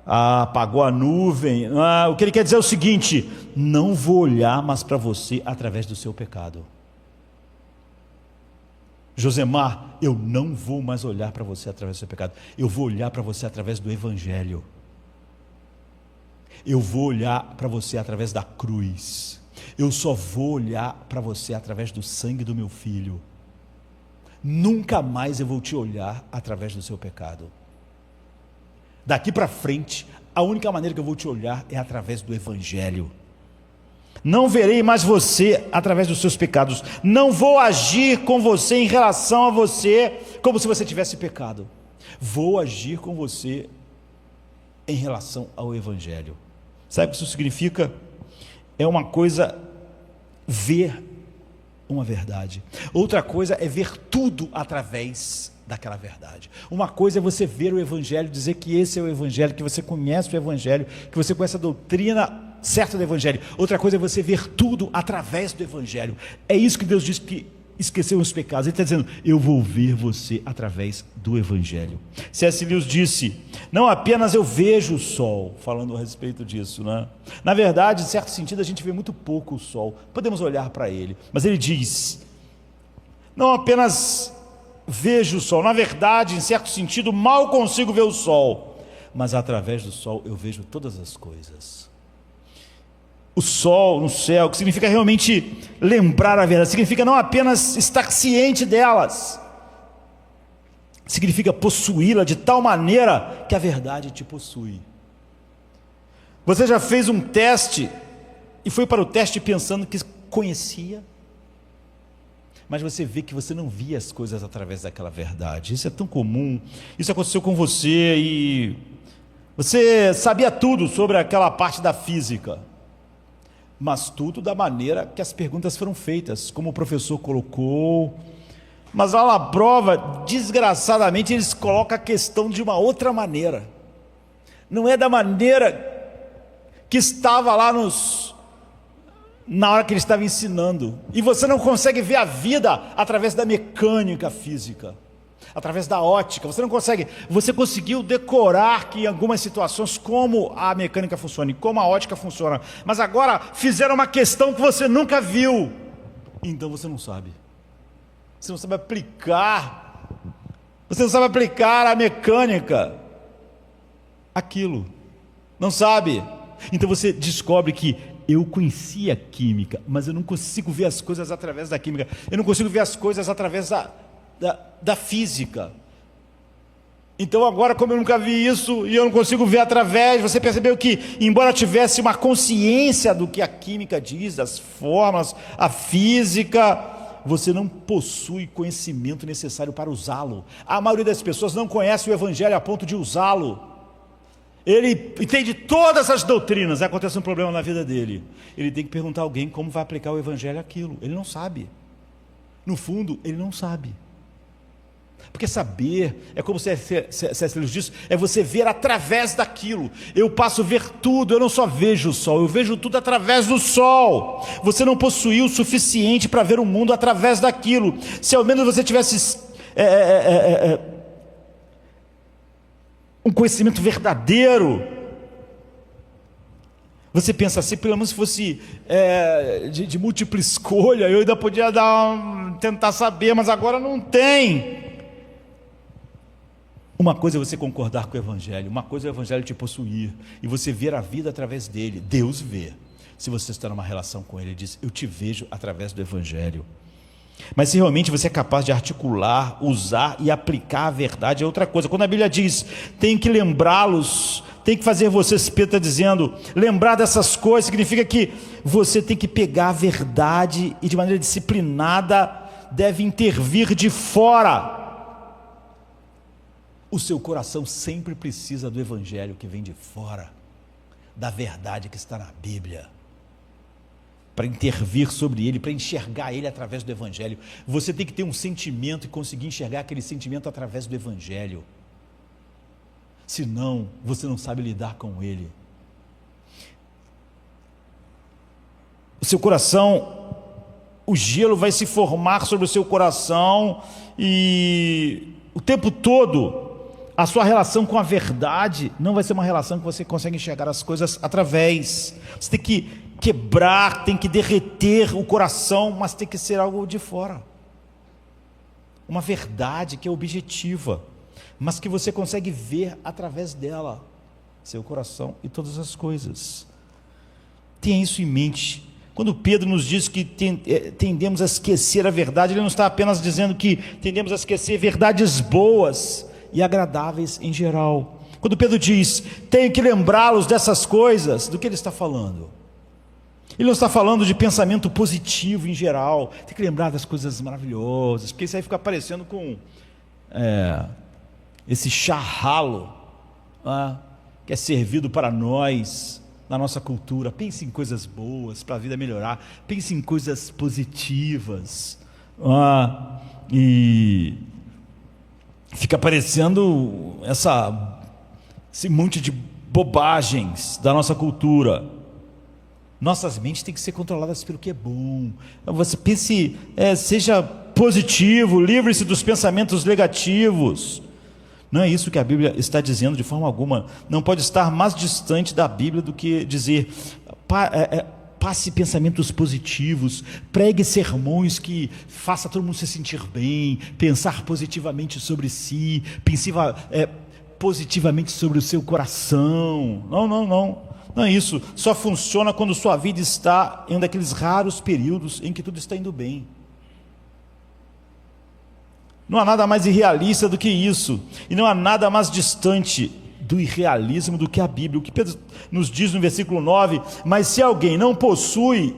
apagou a nuvem. O que ele quer dizer é o seguinte, não vou olhar mais para você através do seu pecado. Josemar, eu não vou mais olhar para você através do seu pecado, eu vou olhar para você através do Evangelho, eu vou olhar para você através da cruz. Eu só vou olhar para você através do sangue do meu filho. Nunca mais eu vou te olhar através do seu pecado. Daqui para frente, a única maneira que eu vou te olhar é através do Evangelho. Não verei mais você através dos seus pecados. Não vou agir com você em relação a você como se você tivesse pecado. Vou agir com você em relação ao Evangelho. Sabe o que isso significa? É uma coisa ver uma verdade, outra coisa é ver tudo através daquela verdade. Uma coisa é você ver o Evangelho, dizer que esse é o Evangelho, que você conhece o Evangelho, que você conhece a doutrina certa do Evangelho. Outra coisa é você ver tudo através do Evangelho. É isso que Deus diz que esqueceu os pecados. Ele está dizendo, eu vou ver você através do Evangelho. C.S. Lewis disse, não apenas eu vejo o sol, falando a respeito disso, né? Na verdade, em certo sentido, a gente vê muito pouco o sol, podemos olhar para ele, mas ele diz, não apenas vejo o sol, na verdade, em certo sentido, mal consigo ver o sol, mas através do sol eu vejo todas as coisas. O sol no céu, que significa realmente lembrar a verdade, significa não apenas estar ciente delas, significa possuí-la de tal maneira que a verdade te possui. Você já fez um teste e foi para o teste pensando que conhecia, mas você vê que você não via as coisas através daquela verdade. Isso é tão comum, isso aconteceu com você e você sabia tudo sobre aquela parte da física, mas tudo da maneira que as perguntas foram feitas, como o professor colocou. Mas lá na prova, desgraçadamente, eles colocam a questão de uma outra maneira. Não é da maneira que estava lá na hora que ele estava ensinando. E você não consegue ver a vida através da mecânica física, através da ótica. Você não consegue. Você conseguiu decorar que em algumas situações como a mecânica funciona e como a ótica funciona, mas agora fizeram uma questão que você nunca viu, então você não sabe. Você não sabe aplicar. Você não sabe aplicar a mecânica aquilo. Não sabe. Então você descobre que eu conhecia a química, mas eu não consigo ver as coisas através da química. Eu não consigo ver as coisas através da física. Então agora, como eu nunca vi isso e eu não consigo ver através, você percebeu que, embora tivesse uma consciência do que a química diz, das formas, a física, você não possui conhecimento necessário para usá-lo. A maioria das pessoas não conhece o Evangelho a ponto de usá-lo. Ele entende todas as doutrinas, acontece um problema na vida dele, ele tem que perguntar a alguém como vai aplicar o Evangelho àquilo. Ele não sabe. No fundo, ele não sabe. Porque saber, é como C.S. Lewis diz, é você ver através daquilo. Eu passo a ver tudo, eu não só vejo o sol, eu vejo tudo através do sol. Você não possuiu o suficiente para ver o mundo através daquilo. Se ao menos você tivesse um conhecimento verdadeiro, você pensa assim, pelo menos se fosse de múltipla escolha, eu ainda podia tentar saber, mas agora não tem. Uma coisa é você concordar com o Evangelho, uma coisa é o Evangelho te possuir, e você ver a vida através dele. Deus vê, se você está numa relação com ele, ele diz, eu te vejo através do Evangelho. Mas se realmente você é capaz de articular, usar e aplicar a verdade, é outra coisa. Quando a Bíblia diz, tem que lembrá-los, tem que fazer vocês, Pedro está dizendo, lembrar dessas coisas, significa que você tem que pegar a verdade e de maneira disciplinada deve intervir de fora. O seu coração sempre precisa do Evangelho que vem de fora, da verdade que está na Bíblia, para intervir sobre ele, para enxergar ele através do Evangelho. Você tem que ter um sentimento e conseguir enxergar aquele sentimento através do Evangelho. Senão, você não sabe lidar com ele. O seu coração, o gelo vai se formar sobre o seu coração e o tempo todo a sua relação com a verdade não vai ser uma relação que você consegue enxergar as coisas através. Você tem que quebrar, tem que derreter o coração, mas tem que ser algo de fora. Uma verdade que é objetiva, mas que você consegue ver através dela, seu coração e todas as coisas. Tenha isso em mente. Quando Pedro nos diz que tendemos a esquecer a verdade, ele não está apenas dizendo que tendemos a esquecer verdades boas e agradáveis em geral. Quando Pedro diz, tenho que lembrá-los dessas coisas, do que ele está falando? Ele não está falando de pensamento positivo em geral, tem que lembrar das coisas maravilhosas, porque isso aí fica parecendo com esse chá ralo, que é servido para nós, na nossa cultura. Pense em coisas boas, para a vida melhorar, pense em coisas positivas, e fica parecendo esse monte de bobagens da nossa cultura. Nossas mentes têm que ser controladas pelo que é bom. Você pense, seja positivo, livre-se dos pensamentos negativos. Não é isso que a Bíblia está dizendo de forma alguma. Não pode estar mais distante da Bíblia do que dizer, passe pensamentos positivos, pregue sermões que faça todo mundo se sentir bem, pensar positivamente sobre si, positivamente sobre o seu coração. Não é isso. Só funciona quando sua vida está em um daqueles raros períodos em que tudo está indo bem. Não há nada mais irrealista do que isso, e não há nada mais distante do irrealismo do que a Bíblia. O que Pedro nos diz no versículo 9: mas se alguém não possui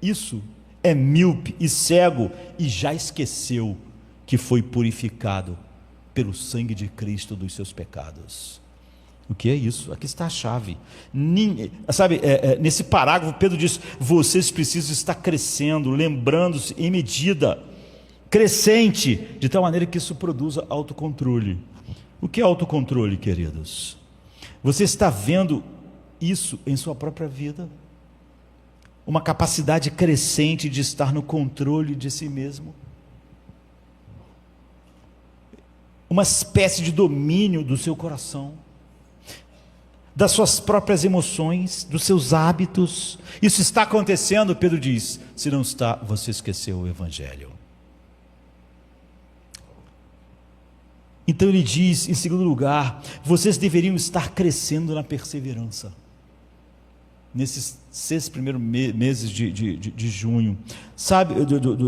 isso, é míope e cego, e já esqueceu que foi purificado pelo sangue de Cristo dos seus pecados. O que é isso? Aqui está a chave. Nesse parágrafo Pedro diz, vocês precisam estar crescendo, lembrando-se em medida crescente, de tal maneira que isso produza autocontrole. O que é autocontrole, queridos? Você está vendo isso em sua própria vida? Uma capacidade crescente de estar no controle de si mesmo? Uma espécie de domínio do seu coração, das suas próprias emoções, dos seus hábitos. Isso está acontecendo, Pedro diz. Se não está, você esqueceu o Evangelho. Então ele diz, em segundo lugar, vocês deveriam estar crescendo na perseverança. Nesses 6 primeiros meses de junho,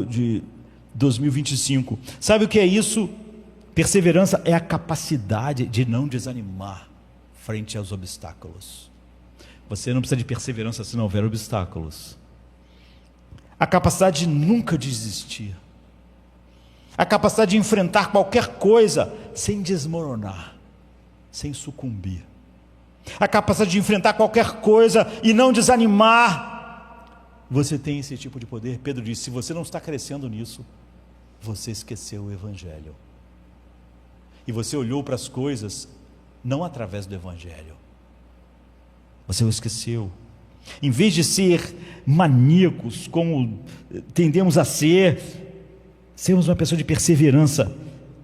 de 2025. Sabe o que é isso? Perseverança é a capacidade de não desanimar frente aos obstáculos. Você não precisa de perseverança se não houver obstáculos. A capacidade de nunca desistir. A capacidade de enfrentar qualquer coisa sem desmoronar, sem sucumbir. A capacidade de enfrentar qualquer coisa e não desanimar. Você tem esse tipo de poder. Pedro disse, se você não está crescendo nisso, você esqueceu o Evangelho. E você olhou para as coisas não através do Evangelho. Você o esqueceu. Em vez de ser maníacos, como tendemos a ser, sermos uma pessoa de perseverança,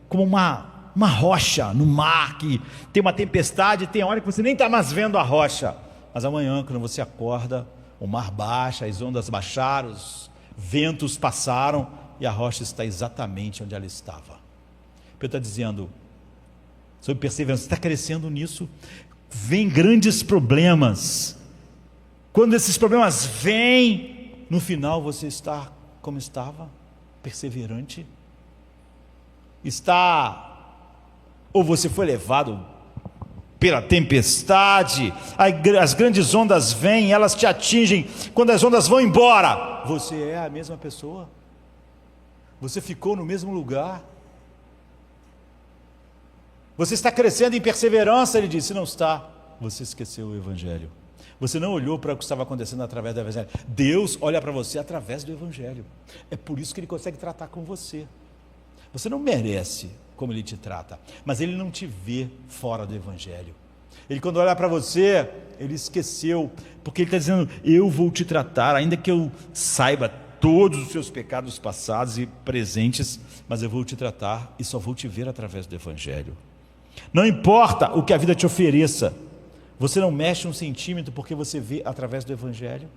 como uma rocha no mar, que tem uma tempestade, tem hora que você nem está mais vendo a rocha, mas amanhã, quando você acorda, o mar baixa, as ondas baixaram, os ventos passaram, e a rocha está exatamente onde ela estava. Pedro está dizendo, sobre perseverança, você está crescendo nisso, vem grandes problemas, quando esses problemas vêm, no final você está como estava, perseverante, ou você foi levado pela tempestade, as grandes ondas vêm, elas te atingem, quando as ondas vão embora, você é a mesma pessoa, você ficou no mesmo lugar, você está crescendo em perseverança, ele disse. Se não está, você esqueceu o Evangelho, você não olhou para o que estava acontecendo através do Evangelho. Deus olha para você através do Evangelho, é por isso que Ele consegue tratar com você. Você não merece como Ele te trata, mas Ele não te vê fora do Evangelho. Ele, quando olha para você, Ele esqueceu, porque Ele está dizendo, eu vou te tratar, ainda que eu saiba todos os seus pecados passados e presentes, mas eu vou te tratar e só vou te ver através do Evangelho. Não importa o que a vida te ofereça, você não mexe um centímetro porque você vê através do Evangelho.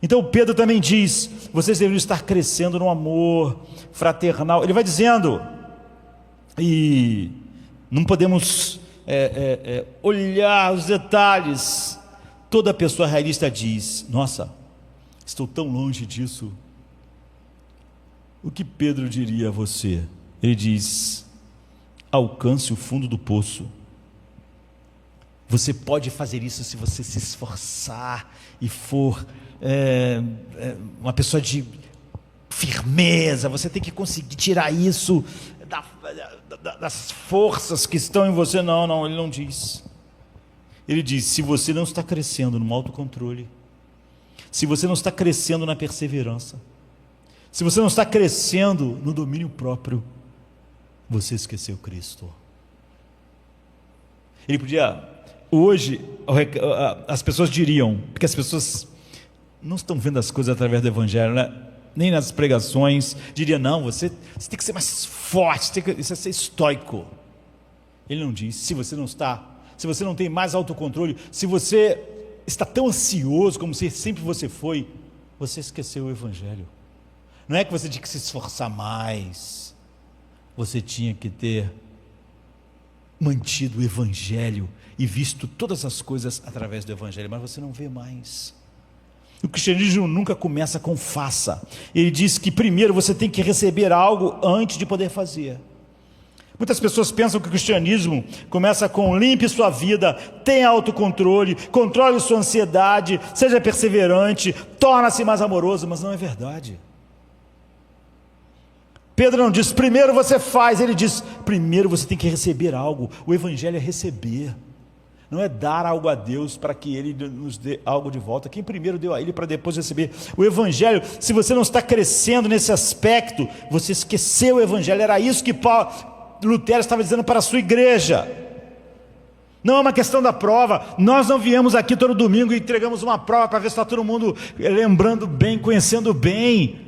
Então Pedro também diz, vocês deveriam estar crescendo no amor fraternal. Ele vai dizendo, e não podemos olhar os detalhes. Toda pessoa realista diz, nossa, estou tão longe disso. O que Pedro diria a você? Ele diz, alcance o fundo do poço. Você pode fazer isso se você se esforçar e for uma pessoa de firmeza. Você tem que conseguir tirar isso das forças que estão em você. Não, ele não diz. Ele diz, se você não está crescendo no autocontrole, se você não está crescendo na perseverança, se você não está crescendo no domínio próprio, você esqueceu Cristo. Ele podia, hoje, as pessoas diriam, porque as pessoas não estão vendo as coisas através do Evangelho, né? nem nas pregações, diria, não, você tem que ser mais forte, você tem que ser estoico. Ele não diz, se você não tem mais autocontrole, se você está tão ansioso como sempre você foi, você esqueceu o Evangelho. Não é que você tinha que se esforçar mais, você tinha que ter mantido o Evangelho e visto todas as coisas através do Evangelho, mas você não vê mais. O cristianismo nunca começa com faça. Ele diz que primeiro você tem que receber algo antes de poder fazer. Muitas pessoas pensam que o cristianismo começa com limpe sua vida, tenha autocontrole, controle sua ansiedade, seja perseverante, torna-se mais amoroso, mas não é verdade. Pedro não diz, primeiro você faz, ele diz, primeiro você tem que receber algo. O Evangelho é receber, não é dar algo a Deus para que Ele nos dê algo de volta. Quem primeiro deu a Ele para depois receber? O Evangelho, se você não está crescendo nesse aspecto, você esqueceu o Evangelho. Era isso que Lutero estava dizendo para a sua igreja. Não é uma questão da prova. Nós não viemos aqui todo domingo e entregamos uma prova para ver se está todo mundo lembrando bem, conhecendo bem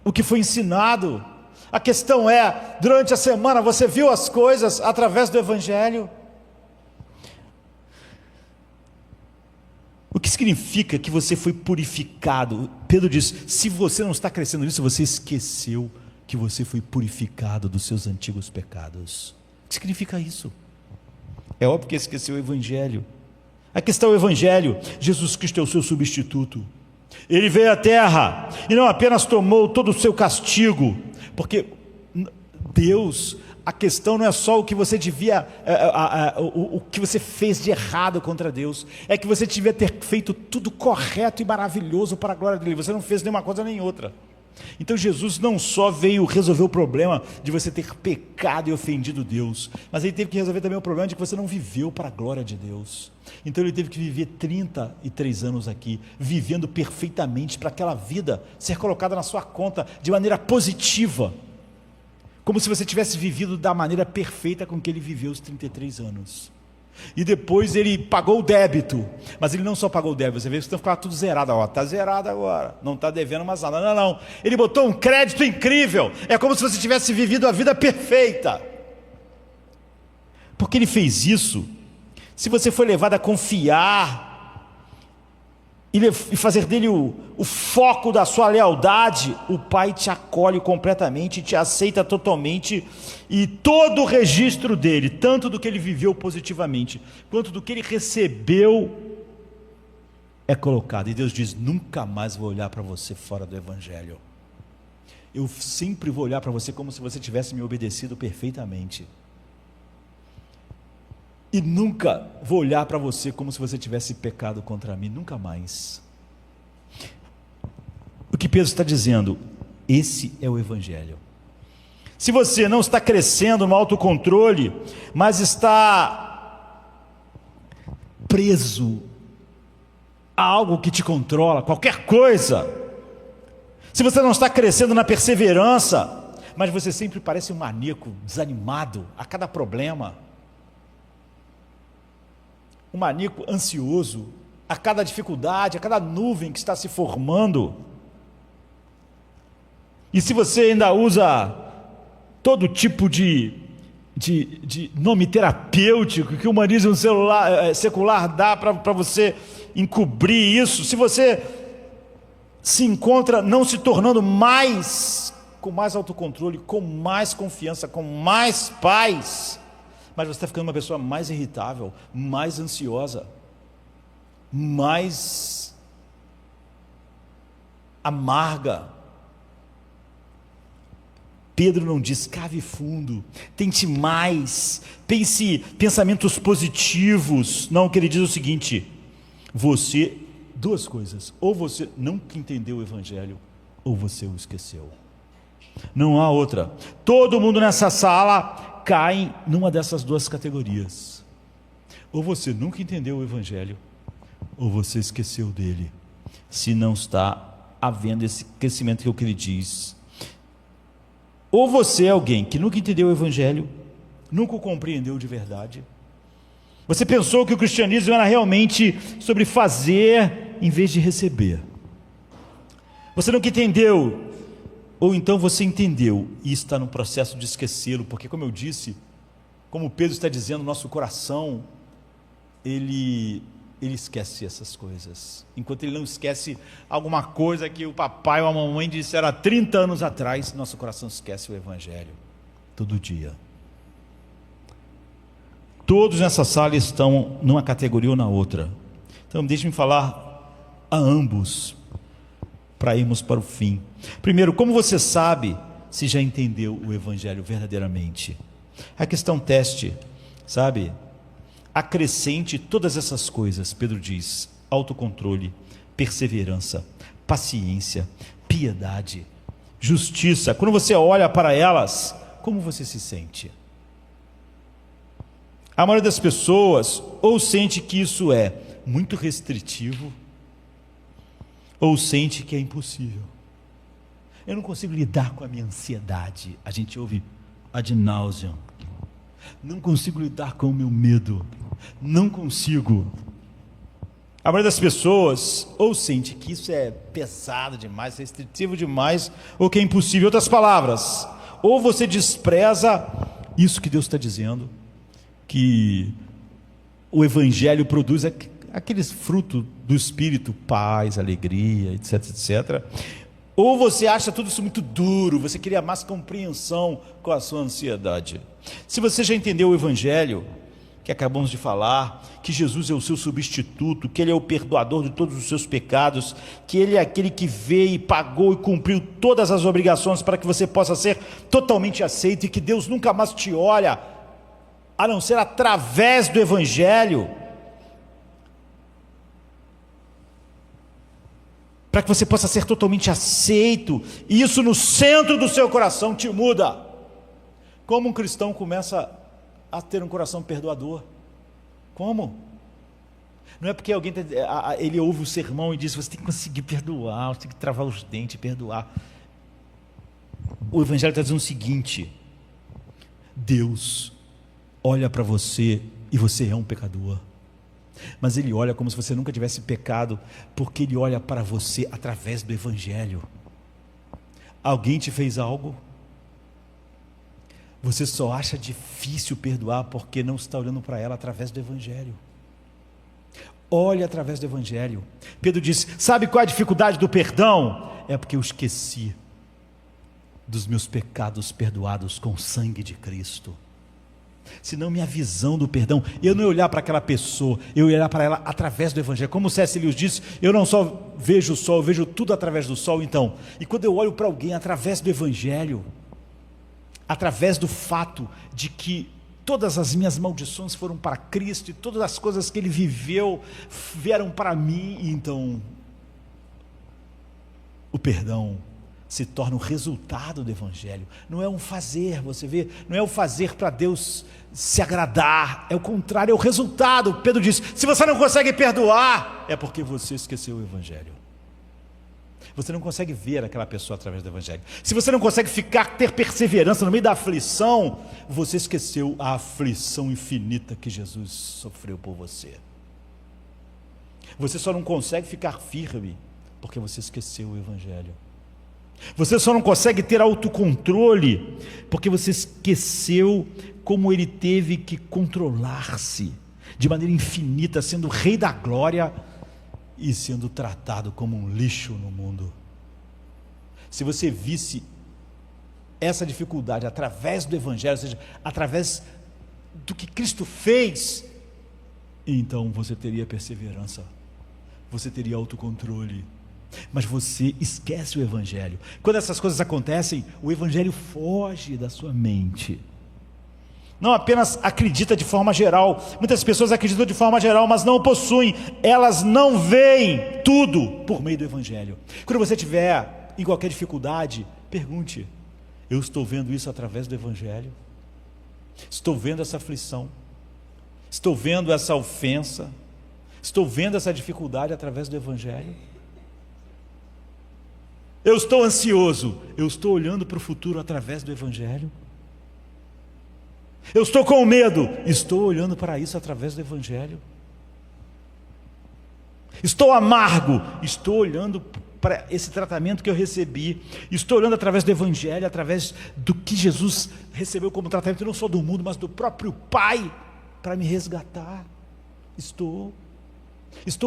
o que foi ensinado. A questão é, durante a semana você viu as coisas através do Evangelho? O que significa que você foi purificado? Pedro diz, se você não está crescendo nisso, você esqueceu que você foi purificado dos seus antigos pecados. O que significa isso? É óbvio que esqueceu o Evangelho. A questão é o Evangelho. Jesus Cristo é o seu substituto. Ele veio à terra e não apenas tomou todo o seu castigo, porque Deus, a questão não é só o que você devia, o que você fez de errado contra Deus, é que você devia ter feito tudo correto e maravilhoso para a glória dele. Você não fez nenhuma coisa nem outra. Então Jesus não só veio resolver o problema de você ter pecado e ofendido Deus, mas ele teve que resolver também o problema de que você não viveu para a glória de Deus. Então ele teve que viver 33 anos aqui, vivendo perfeitamente para aquela vida ser colocada na sua conta de maneira positiva, como se você tivesse vivido da maneira perfeita com que ele viveu os 33 anos. E depois ele pagou o débito, mas ele não só pagou o débito, você vê que está ficando tudo zerado, está zerado agora, não está devendo mais nada, não, ele botou um crédito incrível, é como se você tivesse vivido a vida perfeita. Porque ele fez isso, se você foi levado a confiar e fazer dele o foco da sua lealdade, o Pai te acolhe completamente, te aceita totalmente, e todo o registro dele, tanto do que ele viveu positivamente, quanto do que ele recebeu, é colocado. E Deus diz, nunca mais vou olhar para você fora do Evangelho. Eu sempre vou olhar para você como se você tivesse me obedecido perfeitamente. E nunca vou olhar para você como se você tivesse pecado contra mim, nunca mais. O que Pedro está dizendo, esse é o Evangelho. Se você não está crescendo no autocontrole, mas está preso a algo que te controla, qualquer coisa, se você não está crescendo na perseverança, mas você sempre parece um maníaco, desanimado a cada problema, um maníaco ansioso, a cada dificuldade, a cada nuvem que está se formando, e se você ainda usa todo tipo de nome terapêutico que o humanismo secular dá para você encobrir isso, se você se encontra não se tornando com mais autocontrole, com mais confiança, com mais paz, mas você está ficando uma pessoa mais irritável, mais ansiosa, mais amarga. Pedro não diz, cave fundo, tente mais, pense pensamentos positivos. Não, que ele diz o seguinte, duas coisas, ou você nunca entendeu o Evangelho, ou você o esqueceu. Não há outra. Todo mundo nessa sala cai numa dessas duas categorias. Ou você nunca entendeu o Evangelho, ou você esqueceu dele, se não está havendo esse crescimento que é o que ele diz. Ou você é alguém que nunca entendeu o Evangelho, nunca o compreendeu de verdade, você pensou que o cristianismo era realmente sobre fazer em vez de receber, Você nunca entendeu, ou então você entendeu e está no processo de esquecê-lo, porque, como eu disse, como Pedro está dizendo, nosso coração, ele esquece essas coisas. Enquanto ele não esquece alguma coisa que o papai ou a mamãe disseram há 30 anos atrás, nosso coração esquece o Evangelho, todo dia. Todos nessa sala estão numa categoria ou na outra. Então deixe-me falar a ambos, para irmos para o fim. Primeiro, como você sabe se já entendeu o Evangelho verdadeiramente? A questão teste, sabe? Acrescente todas essas coisas, Pedro diz: autocontrole, perseverança, paciência, piedade, justiça. Quando você olha para elas, como você se sente? A maioria das pessoas ou sente que isso é muito restritivo, ou sente que é impossível. Eu não consigo lidar com a minha ansiedade. A gente ouve ad nauseam. Não consigo lidar com o meu medo. Não consigo. A maioria das pessoas ou sente que isso é pesado demais, restritivo demais, ou que é impossível. Em outras palavras, ou você despreza isso que Deus está dizendo, que o Evangelho produz aqueles frutos do Espírito, paz, alegria, etc, etc. Ou você acha tudo isso muito duro, você queria mais compreensão com a sua ansiedade. Se você já entendeu o Evangelho, que acabamos de falar, que Jesus é o seu substituto, que Ele é o perdoador de todos os seus pecados, que Ele é aquele que veio e pagou e cumpriu todas as obrigações para que você possa ser totalmente aceito, e que Deus nunca mais te olha, a não ser através do Evangelho, para que você possa ser totalmente aceito, e isso no centro do seu coração te muda. Como um cristão começa a ter um coração perdoador? Como? Não é porque alguém ele ouve o sermão e diz: você tem que conseguir perdoar, você tem que travar os dentes e perdoar. O Evangelho está dizendo o seguinte: Deus olha para você e você é um pecador, mas Ele olha como se você nunca tivesse pecado, porque Ele olha para você através do Evangelho. Alguém te fez algo, você só acha difícil perdoar porque não está olhando para ela através do Evangelho. Olhe através do Evangelho. Pedro disse: sabe qual é a dificuldade do perdão? É porque eu esqueci dos meus pecados perdoados com o sangue de Cristo. Senão minha visão do perdão, eu não ia olhar para aquela pessoa, eu ia olhar para ela através do Evangelho. Como o C.S. Lewis disse, eu não só vejo o sol, eu vejo tudo através do sol. Então, e quando eu olho para alguém através do Evangelho, através do fato de que todas as minhas maldições foram para Cristo, e todas as coisas que Ele viveu vieram para mim, e então o perdão se torna o resultado do Evangelho. Não é um fazer, você vê, não é o fazer para Deus se agradar, é o contrário, é o resultado. Pedro diz: se você não consegue perdoar, é porque você esqueceu o Evangelho. Você não consegue ver aquela pessoa através do Evangelho. Se você não consegue ter perseverança no meio da aflição, você esqueceu a aflição infinita que Jesus sofreu por você. Você só não consegue ficar firme porque você esqueceu o Evangelho. Você só não consegue ter autocontrole porque você esqueceu como Ele teve que controlar-se de maneira infinita, sendo o Rei da Glória e sendo tratado como um lixo no mundo. Se você visse essa dificuldade através do Evangelho, ou seja, através do que Cristo fez, então você teria perseverança, você teria autocontrole. Mas você esquece o Evangelho. Quando essas coisas acontecem, o Evangelho foge da sua mente. Não apenas acredita de forma geral. Muitas pessoas acreditam de forma geral, mas não o possuem. Elas não veem tudo por meio do Evangelho. Quando você estiver em qualquer dificuldade, pergunte: eu estou vendo isso através do Evangelho? Estou vendo essa aflição? Estou vendo essa ofensa? Estou vendo essa dificuldade através do Evangelho? Eu estou ansioso, eu estou olhando para o futuro através do Evangelho? Eu estou com medo, estou olhando para isso através do Evangelho? Estou amargo, estou olhando para esse tratamento que eu recebi. Estou olhando através do Evangelho, através do que Jesus recebeu como tratamento, não só do mundo, mas do próprio Pai, para me resgatar. Estou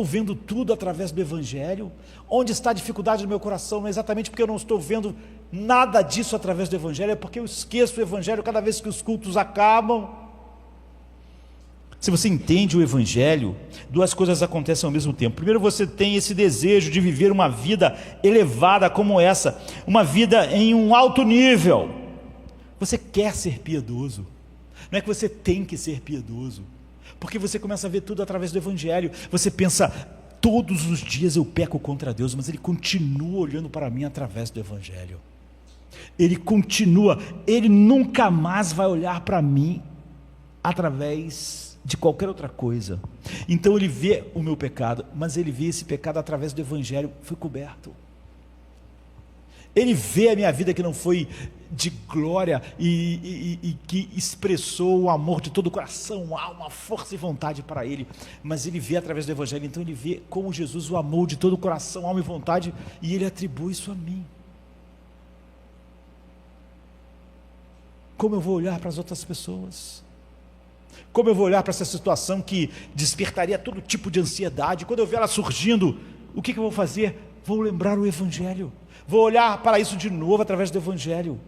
vendo tudo através do Evangelho. Onde está a dificuldade no meu coração? Não é exatamente porque eu não estou vendo nada disso através do Evangelho, é porque eu esqueço o Evangelho cada vez que os cultos acabam. Se você entende o Evangelho, duas coisas acontecem ao mesmo tempo. Primeiro, você tem esse desejo de viver uma vida elevada como essa, uma vida em um alto nível. Você quer ser piedoso. Não é que você tem que ser piedoso, porque você começa a ver tudo através do Evangelho. Você pensa, todos os dias eu peco contra Deus, mas Ele continua olhando para mim através do Evangelho. Ele continua, Ele nunca mais vai olhar para mim através de qualquer outra coisa. Então Ele vê o meu pecado, mas Ele vê esse pecado através do Evangelho, foi coberto. Ele vê a minha vida que não foi de glória e que expressou o amor de todo o coração, alma, força e vontade para Ele, mas Ele vê através do Evangelho. Então Ele vê como Jesus o amou de todo o coração, alma e vontade, e Ele atribui isso a mim. Como eu vou olhar para as outras pessoas? Como eu vou olhar para essa situação que despertaria todo tipo de ansiedade? Quando eu ver ela surgindo, o que eu vou fazer? Vou lembrar o Evangelho. Vou olhar para isso de novo através do Evangelho.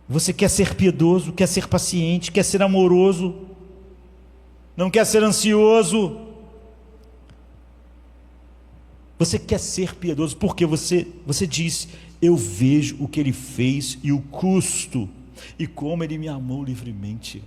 Você quer ser piedoso, quer ser paciente, quer ser amoroso, não quer ser ansioso. Você quer ser piedoso porque você diz: eu vejo o que Ele fez e o custo, e como Ele me amou livremente,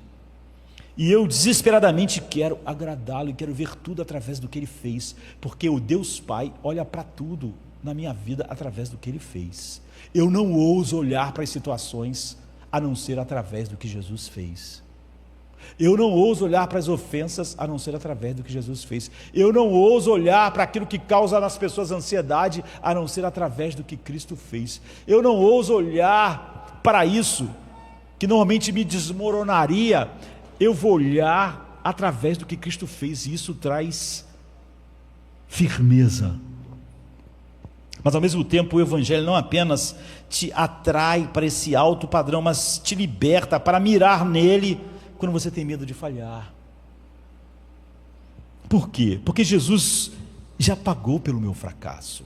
e eu desesperadamente quero agradá-lo, e quero ver tudo através do que Ele fez, porque o Deus Pai olha para tudo na minha vida através do que Ele fez. Eu não ouso olhar para as situações a não ser através do que Jesus fez. Eu não ouso olhar para as ofensas a não ser através do que Jesus fez. Eu não ouso olhar para aquilo que causa nas pessoas ansiedade a não ser através do que Cristo fez. Eu não ouso olhar para isso que normalmente me desmoronaria. Eu vou olhar através do que Cristo fez, e isso traz firmeza. Mas ao mesmo tempo o Evangelho não apenas te atrai para esse alto padrão, mas te liberta para mirar nele quando você tem medo de falhar. Por quê? Porque Jesus já pagou pelo meu fracasso.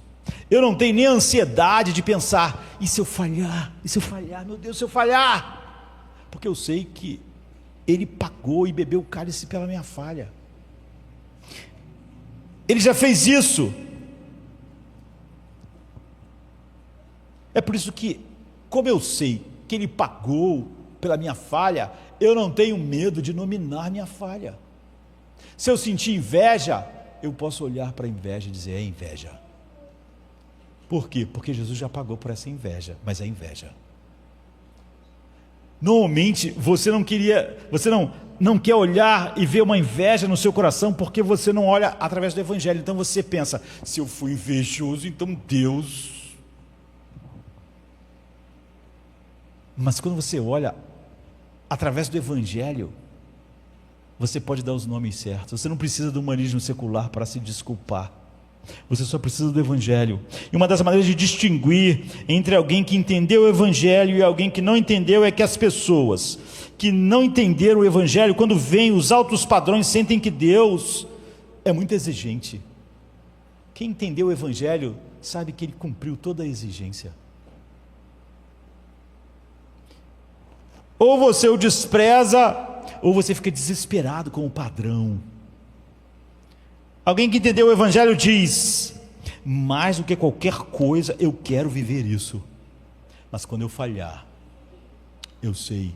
Eu não tenho nem ansiedade de pensar: e se eu falhar? E se eu falhar? Meu Deus, se eu falhar? Porque eu sei que Ele pagou e bebeu o cálice pela minha falha. Ele já fez isso. É por isso que, como eu sei que Ele pagou pela minha falha, eu não tenho medo de nominar minha falha. Se eu sentir inveja, eu posso olhar para a inveja e dizer: é inveja. Por quê? Porque Jesus já pagou por essa inveja, mas é inveja. Normalmente você não quer olhar e ver uma inveja no seu coração, porque você não olha através do Evangelho. Então você pensa: se eu fui invejoso, então Deus... Mas quando você olha através do Evangelho, você pode dar os nomes certos. Você não precisa do humanismo secular para se desculpar. Você só precisa do Evangelho. E uma das maneiras de distinguir entre alguém que entendeu o Evangelho e alguém que não entendeu é que as pessoas que não entenderam o Evangelho, quando veem os altos padrões, sentem que Deus é muito exigente. Quem entendeu o Evangelho sabe que Ele cumpriu toda a exigência. Ou você o despreza, ou você fica desesperado com o padrão. Alguém que entendeu o Evangelho diz: mais do que qualquer coisa, eu quero viver isso. Mas quando eu falhar, eu sei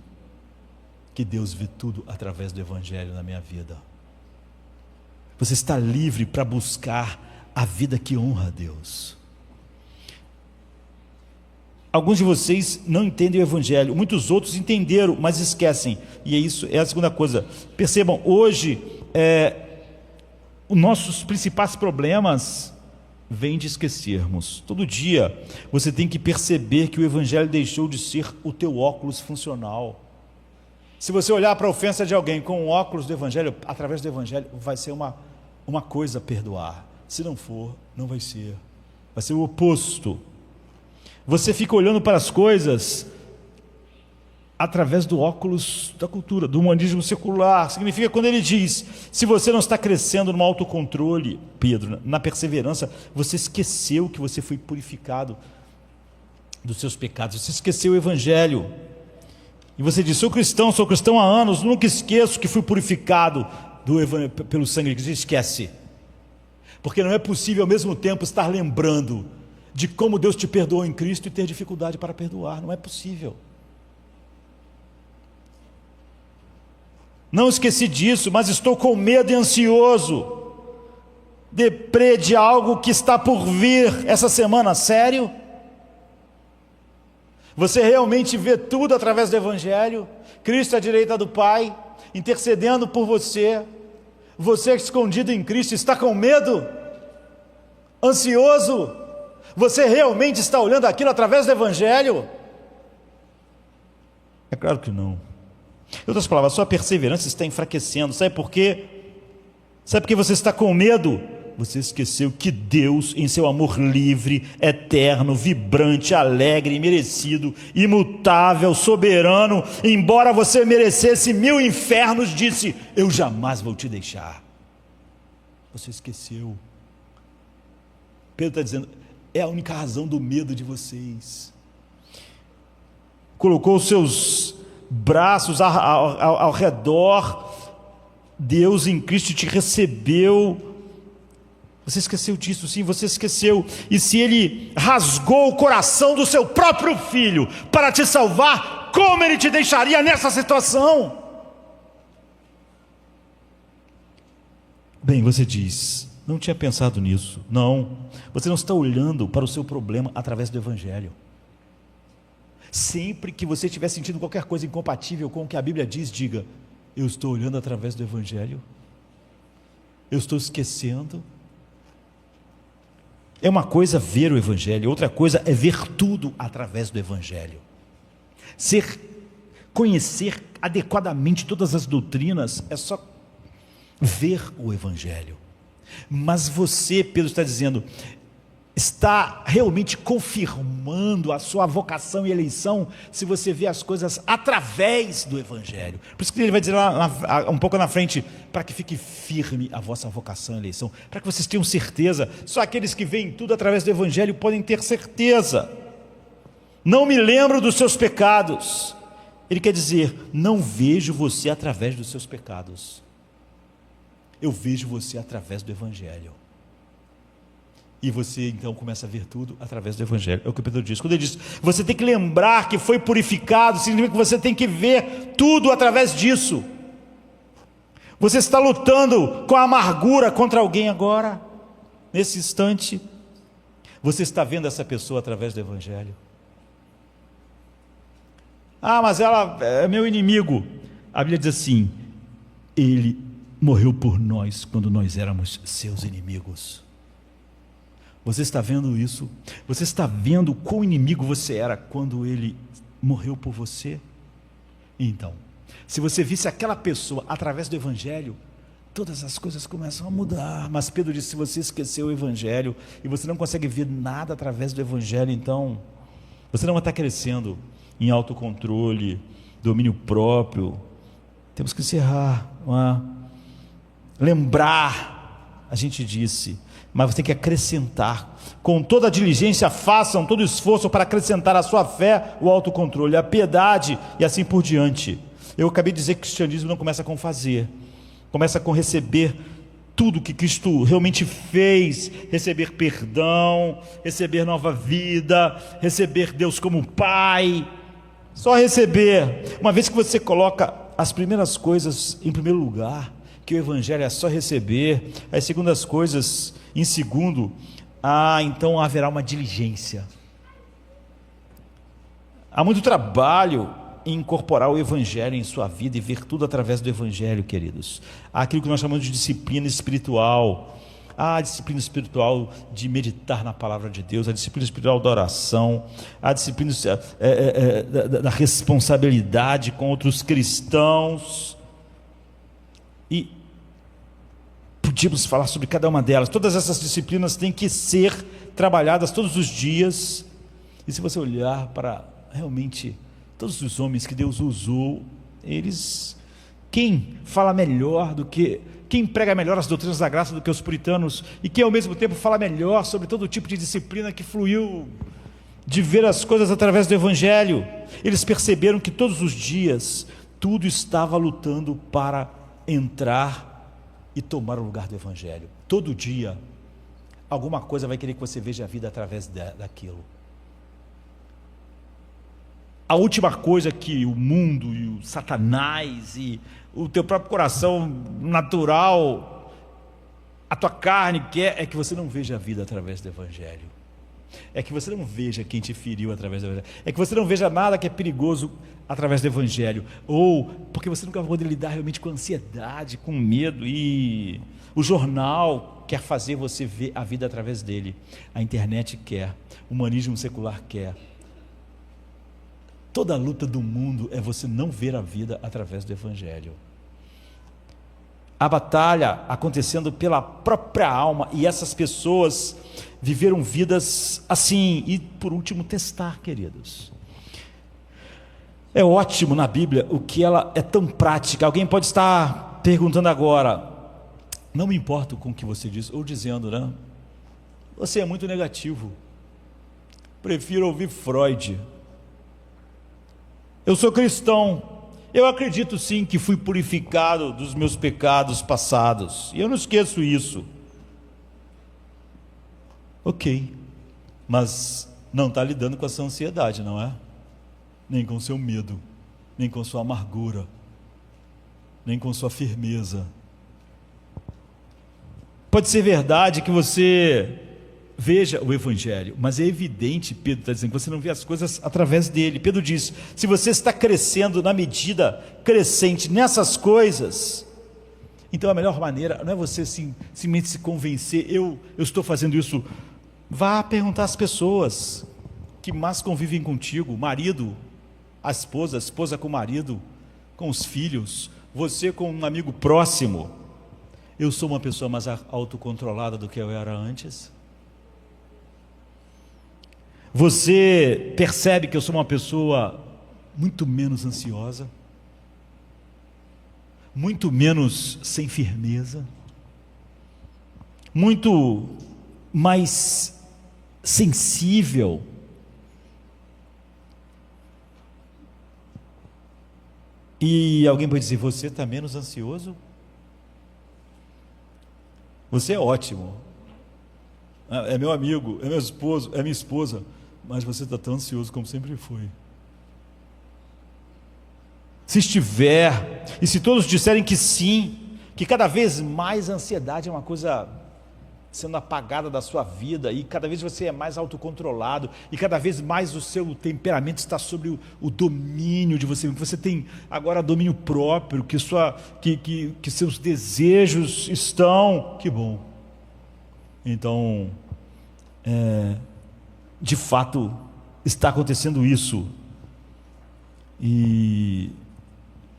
que Deus vê tudo através do Evangelho na minha vida. Você está livre para buscar a vida que honra a Deus. Alguns de vocês não entendem o Evangelho, muitos outros entenderam, mas esquecem. E é a segunda coisa. Percebam, hoje os nossos principais problemas vêm de esquecermos. Todo dia você tem que perceber que o Evangelho deixou de ser o teu óculos funcional. Se você olhar para a ofensa de alguém com o óculos do Evangelho, através do Evangelho, vai ser uma uma coisa perdoar. Se não for, não vai ser. Vai ser o oposto. Você fica olhando para as coisas através do óculos da cultura, do humanismo secular. Significa quando ele diz, se você não está crescendo no autocontrole, Pedro, na perseverança, você esqueceu que você foi purificado dos seus pecados, você esqueceu o evangelho. E você diz, sou cristão há anos, nunca esqueço que fui purificado pelo sangue de Cristo. Esquece. Porque não é possível ao mesmo tempo estar lembrando de como Deus te perdoou em Cristo e ter dificuldade para perdoar. Não é possível. Não esqueci disso, mas estou com medo e ansioso. Deprê de algo que está por vir essa semana. Sério? Você realmente vê tudo através do evangelho? Cristo à direita do Pai, intercedendo por você. Você escondido em Cristo está com medo? Ansioso? Você realmente está olhando aquilo através do evangelho? É claro que não. Em outras palavras, sua perseverança está enfraquecendo. Sabe por quê? Sabe por que você está com medo? Você esqueceu que Deus, em seu amor livre, eterno, vibrante, alegre, merecido, imutável, soberano, embora você merecesse 1000 infernos, disse, eu jamais vou te deixar. Você esqueceu. Pedro está dizendo, é a única razão do medo de vocês. Colocou os seus braços ao redor, Deus em Cristo te recebeu. Você esqueceu disso, sim, você esqueceu. E se Ele rasgou o coração do seu próprio filho para te salvar, como Ele te deixaria nessa situação? Bem, você diz, não tinha pensado nisso. Não, você não está olhando para o seu problema através do evangelho. Sempre que você estiver sentindo qualquer coisa incompatível com o que a Bíblia diz, diga, eu estou olhando através do evangelho, eu estou esquecendo. É uma coisa ver o evangelho, outra coisa é ver tudo através do evangelho. Conhecer adequadamente todas as doutrinas é só ver o evangelho. Mas você, Pedro está dizendo, está realmente confirmando a sua vocação e eleição se você vê as coisas através do evangelho. Por isso que ele vai dizer lá um pouco na frente, para que fique firme a vossa vocação e eleição, para que vocês tenham certeza. Só aqueles que veem tudo através do evangelho podem ter certeza. Não me lembro dos seus pecados. Ele quer dizer, não vejo você através dos seus pecados, eu vejo você através do evangelho. E você então começa a ver tudo através do evangelho. É o que o Pedro diz. Quando ele diz, você tem que lembrar que foi purificado, significa que você tem que ver tudo através disso. Você está lutando com a amargura contra alguém agora, nesse instante. Você está vendo essa pessoa através do evangelho. Ah, mas ela é meu inimigo. A Bíblia diz assim, ele morreu por nós quando nós éramos seus inimigos. Você está vendo isso? Você está vendo quão inimigo você era quando ele morreu por você? Então, se você visse aquela pessoa através do evangelho, todas as coisas começam a mudar. Mas Pedro disse, se você esqueceu o evangelho e você não consegue ver nada através do evangelho, então você não vai estar crescendo em autocontrole, domínio próprio. Temos que encerrar, não é? Lembrar, a gente disse, mas você tem que acrescentar. Com toda a diligência, façam todo o esforço para acrescentar à sua fé o autocontrole, a piedade e assim por diante. Eu acabei de dizer que o cristianismo não começa com fazer, começa com receber tudo que Cristo realmente fez, receber perdão, receber nova vida, receber Deus como Pai, só receber. Uma vez que você coloca as primeiras coisas em primeiro lugar, que o evangelho é só receber, as segundas coisas em segundo, então haverá uma diligência. Há muito trabalho em incorporar o evangelho em sua vida e ver tudo através do evangelho, queridos. Há aquilo que nós chamamos de disciplina espiritual. Há a disciplina espiritual de meditar na palavra de Deus, a disciplina espiritual da oração, a disciplina da responsabilidade com outros cristãos. E podíamos falar sobre cada uma delas. Todas essas disciplinas têm que ser trabalhadas todos os dias. E se você olhar para realmente todos os homens que Deus usou, quem fala melhor do que, quem prega melhor as doutrinas da graça do que os puritanos, e quem ao mesmo tempo fala melhor sobre todo tipo de disciplina que fluiu de ver as coisas através do Evangelho. Eles perceberam que todos os dias tudo estava lutando para entrar e tomar o lugar do Evangelho. Todo dia alguma coisa vai querer que você veja a vida através daquilo. A última coisa que o mundo e o Satanás e o teu próprio coração natural, a tua carne quer, é que você não veja a vida através do Evangelho. É que você não veja quem te feriu através do Evangelho. É que você não veja nada que é perigoso através do Evangelho. Ou porque você nunca vai poder lidar realmente com ansiedade, com medo. E o jornal quer fazer você ver a vida através dele. A internet quer. O humanismo secular quer. Toda a luta do mundo é você não ver a vida através do Evangelho. A batalha acontecendo pela própria alma, e essas pessoas viveram vidas assim. E por último, testar, queridos. É ótimo na Bíblia o que ela é tão prática. Alguém pode estar perguntando agora: não me importo com o que você diz, ou dizendo, né? Você é muito negativo, prefiro ouvir Freud. Eu sou cristão, eu acredito sim que fui purificado dos meus pecados passados, e eu não esqueço isso. Ok, mas não está lidando com essa ansiedade, não é? Nem com seu medo, nem com sua amargura, nem com sua firmeza. Pode ser verdade que você veja o Evangelho, mas é evidente, Pedro está dizendo, que você não vê as coisas através dele. Pedro diz: se você está crescendo na medida crescente nessas coisas, então a melhor maneira não é você simplesmente se convencer, eu estou fazendo isso. Vá perguntar às pessoas que mais convivem contigo, marido, a esposa com o marido, com os filhos, você com um amigo próximo. Eu sou uma pessoa mais autocontrolada do que eu era antes? Você percebe que eu sou uma pessoa muito menos ansiosa, muito menos sem firmeza, muito mais sensível? E alguém pode dizer: você está menos ansioso? Você é ótimo, é meu amigo, é meu esposo, é minha esposa, mas você está tão ansioso como sempre foi. Se estiver, e se todos disserem que sim, que cada vez mais a ansiedade é uma coisa sendo apagada da sua vida, e cada vez você é mais autocontrolado, e cada vez mais o seu temperamento está sobre o domínio de você, que você tem agora domínio próprio, que seus desejos estão, que bom. Então, de fato está acontecendo isso. E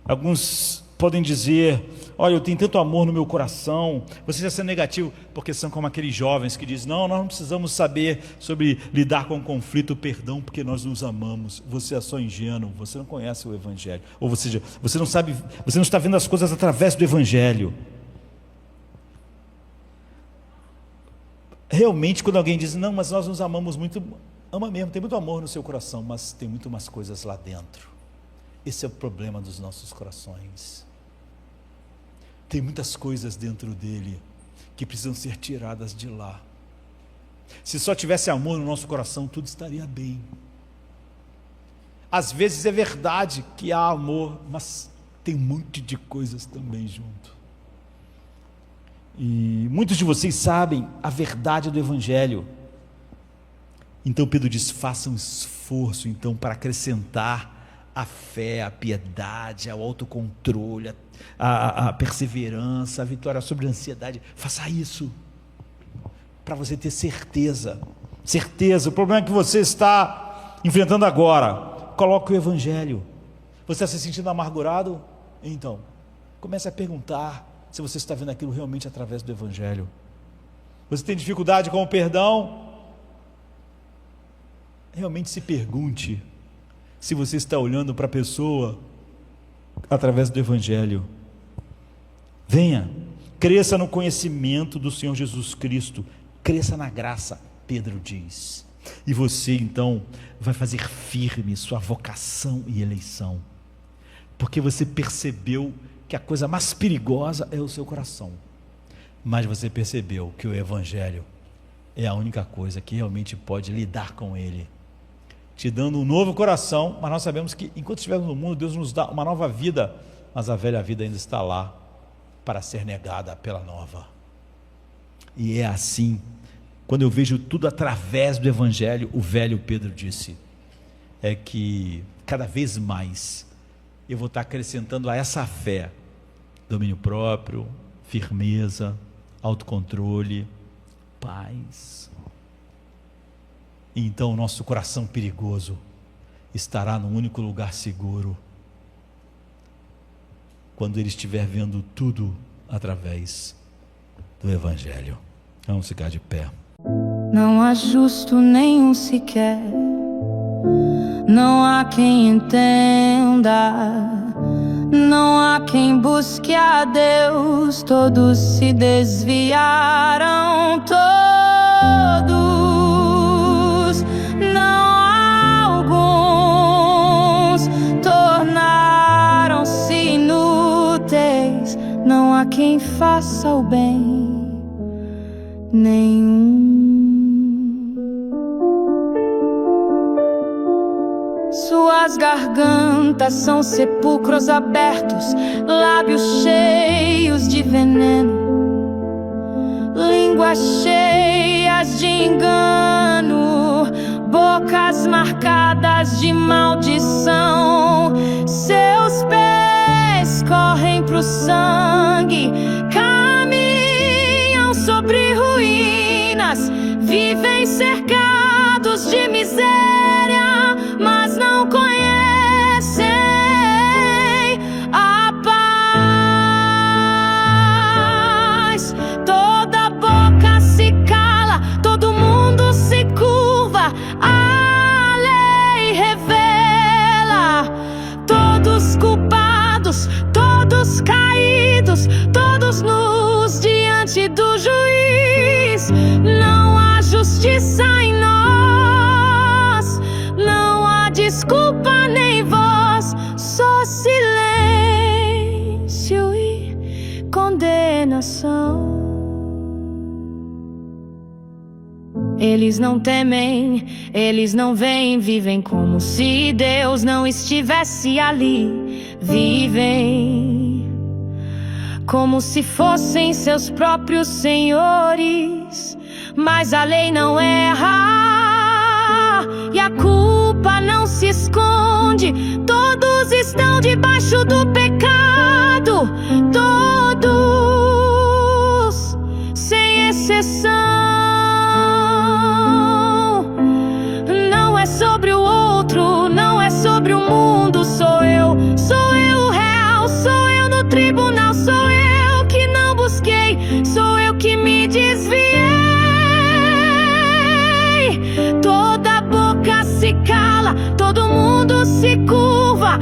alguns podem dizer: olha, eu tenho tanto amor no meu coração. Você já sendo negativo, porque são como aqueles jovens que dizem: não, nós não precisamos saber sobre lidar com conflito, perdão, porque nós nos amamos. Você é só ingênuo, você não conhece o Evangelho, ou seja, você não sabe, você não está vendo as coisas através do Evangelho. Realmente, quando alguém diz: não, mas nós nos amamos muito, ama mesmo, tem muito amor no seu coração, mas tem muito mais coisas lá dentro. Esse é o problema dos nossos corações. Tem muitas coisas dentro dele que precisam ser tiradas de lá. Se só tivesse amor no nosso coração, tudo estaria bem. Às vezes é verdade que há amor, mas tem um monte de coisas também junto. E muitos de vocês sabem a verdade do Evangelho. Então Pedro diz: façam um esforço então para acrescentar a fé, a piedade, o autocontrole, a perseverança, a vitória sobre a ansiedade. Faça isso para você ter certeza. O problema é que você está enfrentando agora. Coloque o Evangelho. Você está se sentindo amargurado? Então comece a perguntar: se você está vendo aquilo realmente através do Evangelho. Você tem dificuldade com o perdão? Realmente se pergunte se você está olhando para a pessoa através do Evangelho. Venha, cresça no conhecimento do Senhor Jesus Cristo, cresça na graça, Pedro diz. E você então vai fazer firme sua vocação e eleição, porque você percebeu que a coisa mais perigosa é o seu coração, mas você percebeu que o Evangelho é a única coisa que realmente pode lidar com ele, te dando um novo coração. Mas nós sabemos que enquanto estivermos no mundo, Deus nos dá uma nova vida, mas a velha vida ainda está lá para ser negada pela nova. E é assim, quando eu vejo tudo através do Evangelho, o velho Pedro disse, é que cada vez mais eu vou estar acrescentando a essa fé domínio próprio, firmeza, autocontrole, paz. E então o nosso coração perigoso estará no único lugar seguro, quando ele estiver vendo tudo através do Evangelho. Vamos ficar de pé. Não há justo nenhum sequer, não há quem entenda, não há quem busque a Deus. Todos se desviaram, todos, não há alguns, tornaram-se inúteis. Não há quem faça o bem, nenhum. Suas gargantas são sepulcros abertos, lábios cheios de veneno, línguas cheias de engano, bocas marcadas de maldição. Seus pés correm pro sangue, caminham sobre ruínas, vivem cercados de miséria, mas não conhecem a paz. Toda boca se cala, todo mundo se curva, a lei revela. Todos culpados, todos caídos, todos nus diante do juiz. Não há justiça em nós, não há desculpa nem voz, só silêncio e condenação. Eles não temem, eles não veem, vivem como se Deus não estivesse ali. Vivem como se fossem seus próprios senhores, mas a lei não erra e a culpa não se esconde. Todos estão debaixo do pecado, todos, sem exceção. Não é sobre o outro, não é sobre o mundo. Sou eu o real, sou eu no tribunal. Sou eu que não busquei, sou eu que me desviei. Toda boca se cala, todo mundo se curva.